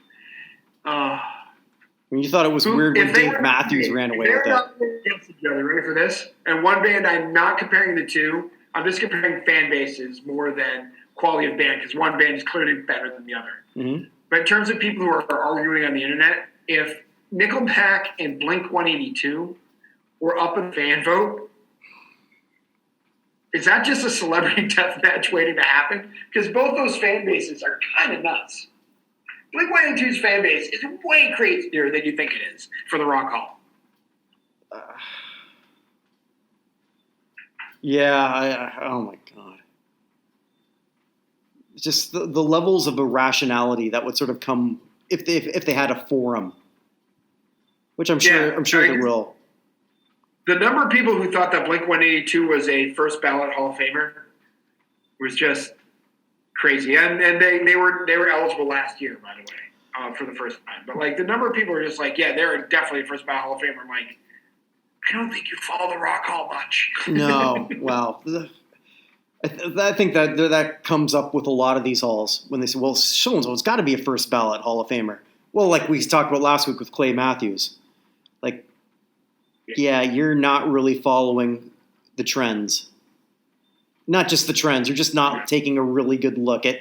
I mean, you thought it was weird when Dave Matthews ran away with it. They're not against each other. Ready for this? And one band, I'm not comparing the two. I'm just comparing fan bases more than quality of band, because one band is clearly better than the other. Mm-hmm. But in terms of people who are arguing on the internet, if Nickelback and Blink-182 were up in the fan vote, is that just a celebrity death match waiting to happen? Because both those fan bases are kind of nuts. Blink-182's fan base is way crazier than you think it is for the Rock Hall. Oh my God. Just the levels of irrationality that would sort of come if they had a forum, which I'm sure they will. The number of people who thought that Blink-182 was a first ballot Hall of Famer was just crazy, and they were eligible last year, by the way, for the first time. But like the number of people are just like, yeah, they're definitely a first ballot Hall of Famer. I'm like, I don't think you follow the Rock Hall much. No, well, I think that comes up with a lot of these halls when they say, well, so-and-so's got to be a first ballot Hall of Famer. Well, like we talked about last week with Clay Matthews. Like, yeah, you're not really following the trends. Not just the trends. You're just not taking a really good look at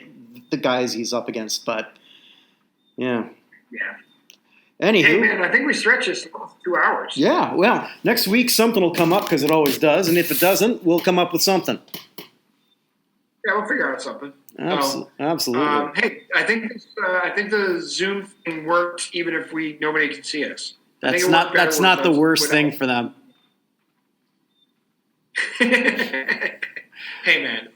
the guys he's up against. But, yeah. Yeah. Anywho. Hey, man, I think we stretched this 2 hours. Yeah, well, next week something will come up because it always does. And if it doesn't, we'll come up with something. Yeah, we'll figure out something. Absolutely. Hey, I think the Zoom thing works even if nobody can see us. That's not the worst thing for them. Hey, man,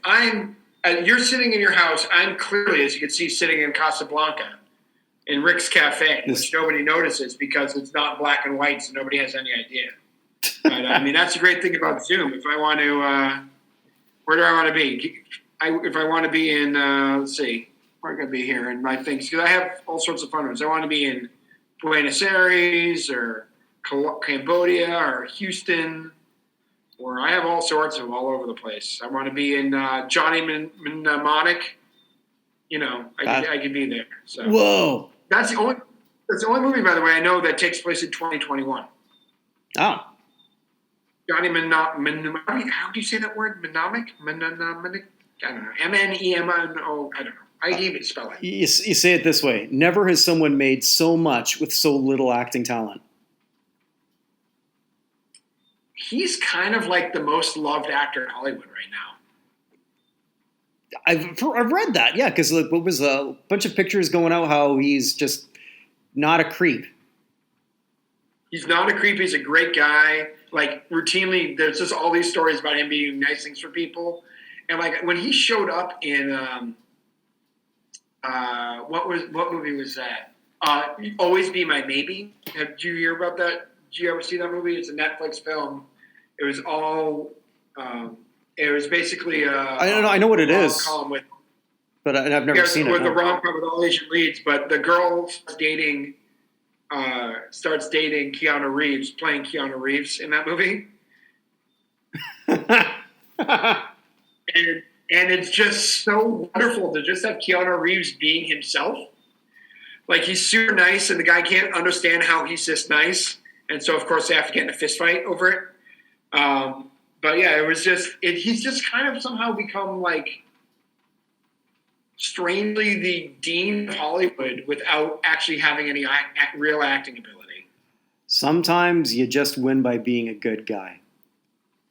you're sitting in your house. I'm clearly, as you can see, sitting in Casablanca in Rick's Cafe, which nobody notices because it's not black and white, so nobody has any idea. But, I mean, that's the great thing about Zoom. If I want to, where do I want to be? If I want to be in, let's see, where am I going to be here in my things? Because I have all sorts of fun ones. I want to be in Buenos Aires or Cambodia or Houston, or I have all sorts of them all over the place. I want to be in Johnny Mnemonic. You know, I could be there. So. Whoa. That's the only movie, by the way, I know that takes place in 2021. Oh. Johnny Mnemonic. How do you say that word? Mnemonic? Mnemonic? I don't know. M-N-E-M-N-O. I don't know. I can't even spell it. You say it this way. Never has someone made so much with so little acting talent. He's kind of like the most loved actor in Hollywood right now. I've read that, yeah, because what was a bunch of pictures going out how he's just not a creep. He's not a creep. He's a great guy. Like, routinely, there's just all these stories about him doing nice things for people. And, like, when he showed up in what movie was that? Always Be My Maybe. Did you hear about that? Did you ever see that movie? It's a Netflix film. It was all. It was basically. I know what it is. But I've never seen it. With the rom-com with all Asian leads, but the girl starts dating Keanu Reeves, playing Keanu Reeves in that movie. And it's just so wonderful to just have Keanu Reeves being himself. Like, he's super nice, and the guy can't understand how he's just nice. And so, of course, they have to get in a fist fight over it. But, yeah, it was just – he's just kind of somehow become, like, strangely the dean of Hollywood without actually having any real acting ability. Sometimes you just win by being a good guy.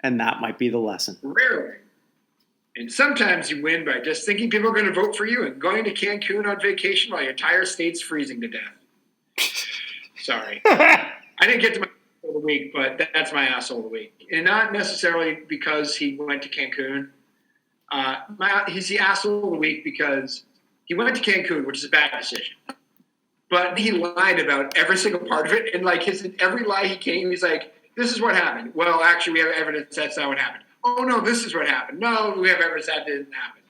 And that might be the lesson. Rarely. And sometimes you win by just thinking people are going to vote for you and going to Cancun on vacation while your entire state's freezing to death. Sorry. I didn't get to my asshole of the week, but that's my asshole of the week. And not necessarily because he went to Cancun. He's the asshole of the week because he went to Cancun, which is a bad decision. But he lied about every single part of it. And like every lie he came, he's like, this is what happened. Well, actually, we have evidence that's not what happened. Oh, no, this is what happened. No, we have evidence that didn't happen.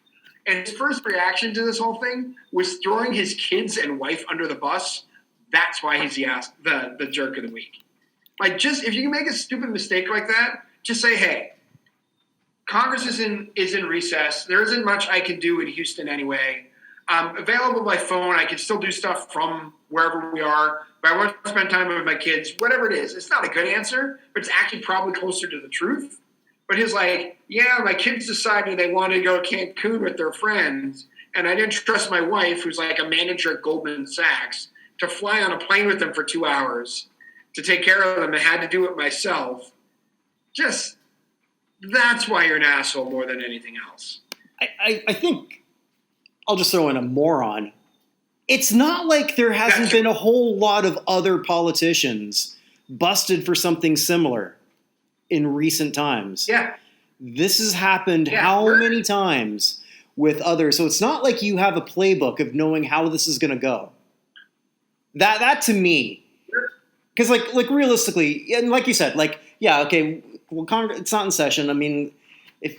And his first reaction to this whole thing was throwing his kids and wife under the bus. That's why he's the jerk of the week. Like, just if you can make a stupid mistake like that, just say, hey, Congress is in recess. There isn't much I can do in Houston anyway. I'm available by phone. I can still do stuff from wherever we are. But I want to spend time with my kids. Whatever it is. It's not a good answer, but it's actually probably closer to the truth. But he's like, yeah, my kids decided they wanted to go to Cancun with their friends, and I didn't trust my wife, who's like a manager at Goldman Sachs, to fly on a plane with them for 2 hours to take care of them. I had to do it myself. Just, that's why you're an asshole more than anything else. I think I'll just throw in a moron. It's not like there hasn't been a whole lot of other politicians busted for something similar in recent times. Yeah. This has happened how many times with others? So it's not like you have a playbook of knowing how this is going to go. That to me, because like realistically, and like you said, like, yeah, okay, well, Congress, it's not in session. I mean, if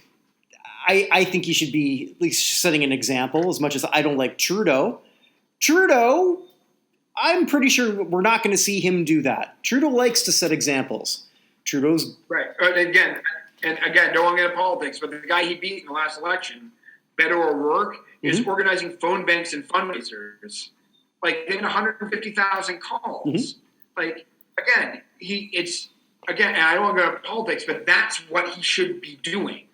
I think he should be at least setting an example. As much as I don't like Trudeau, I'm pretty sure we're not going to see him do that. Trudeau likes to set examples. Trudeau's right. And again, don't want to get into politics, but the guy he beat in the last election, Beto O'Rourke, is organizing phone banks and fundraisers. Like, they had 150,000 calls. Mm-hmm. Like, again, and I don't want to go into politics, but that's what he should be doing.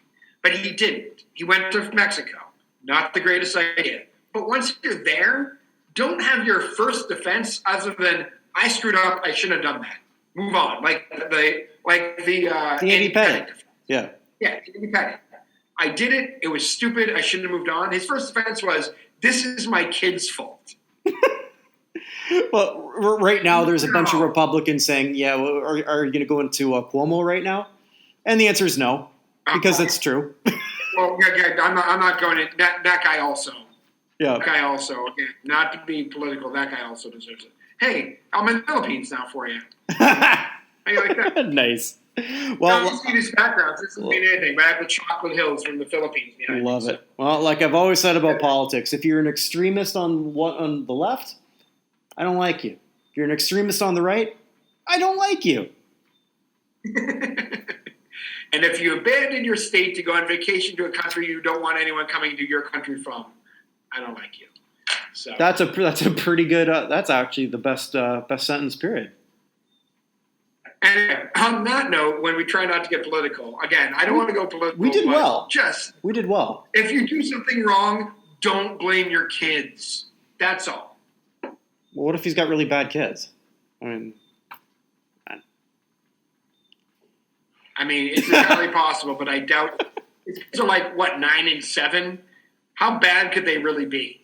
But he didn't. He went to Mexico. Not the greatest idea. But once you're there, don't have your first defense other than, I screwed up, I shouldn't have done that. Move on. Like the Andy Pettit. Yeah. Yeah, Andy Pettit. I did it. It was stupid. I shouldn't have moved on. His first defense was, this is my kid's fault. Well, right now there's a bunch of Republicans saying, yeah, well, are you going to go into Cuomo right now? And the answer is no. because it's true. Well, yeah, I'm not going to that guy also. Yeah. That guy also. Okay, not to be political, that guy also deserves it. Hey, I'm in the Philippines now for you. How you like that? Nice. Well, no, you see these backgrounds. This doesn't mean anything, but I have the chocolate hills from the Philippines behind me. love it. Well, like I've always said about politics, if you're an extremist on the left, I don't like you. If you're an extremist on the right, I don't like you. And if you abandon your state to go on vacation to a country you don't want anyone coming to your country from, I don't like you. So that's a pretty good. That's actually the best sentence. Period. And on that note, when we try not to get political, again, I don't want to go political. We did well. We did well. If you do something wrong, don't blame your kids. That's all. Well, what if he's got really bad kids? I mean, it's entirely possible, but I doubt. His kids are like, what, 9 and 7? How bad could they really be?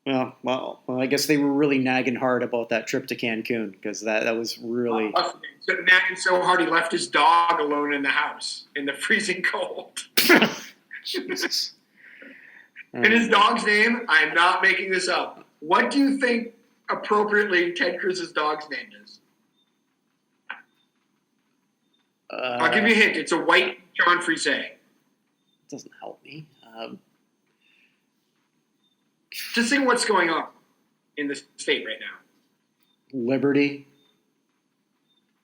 Well, I guess they were really nagging hard about that trip to Cancun because that was really so nagging so hard he left his dog alone in the house in the freezing cold. Jesus. And his dog's name, I'm not making this up. What do you think appropriately Ted Cruz's dog's name is? I'll give you a hint. It's a white John Frise. It doesn't help me. Just think what's going on in the state right now. Liberty.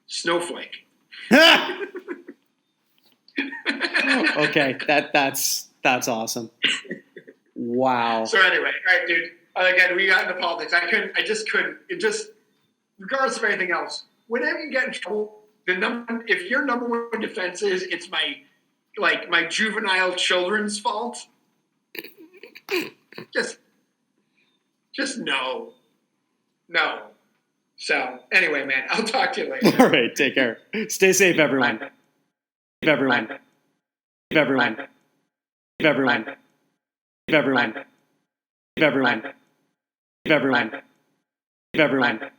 Snowflake. Okay, that's awesome. Wow. So anyway, all right, dude. Again, we got into politics. I just couldn't. It just, regardless of anything else, whenever you get in trouble, if your number one defense is it's my juvenile children's fault, just no. So anyway, man, I'll talk to you later. All right, take care. Stay safe, everyone. Bye. Everyone. Bye. Everyone. Bye. Everyone. Bye. Everyone. Bye. Everyone. Bye. Everyone. Bye. Everyone. Bye.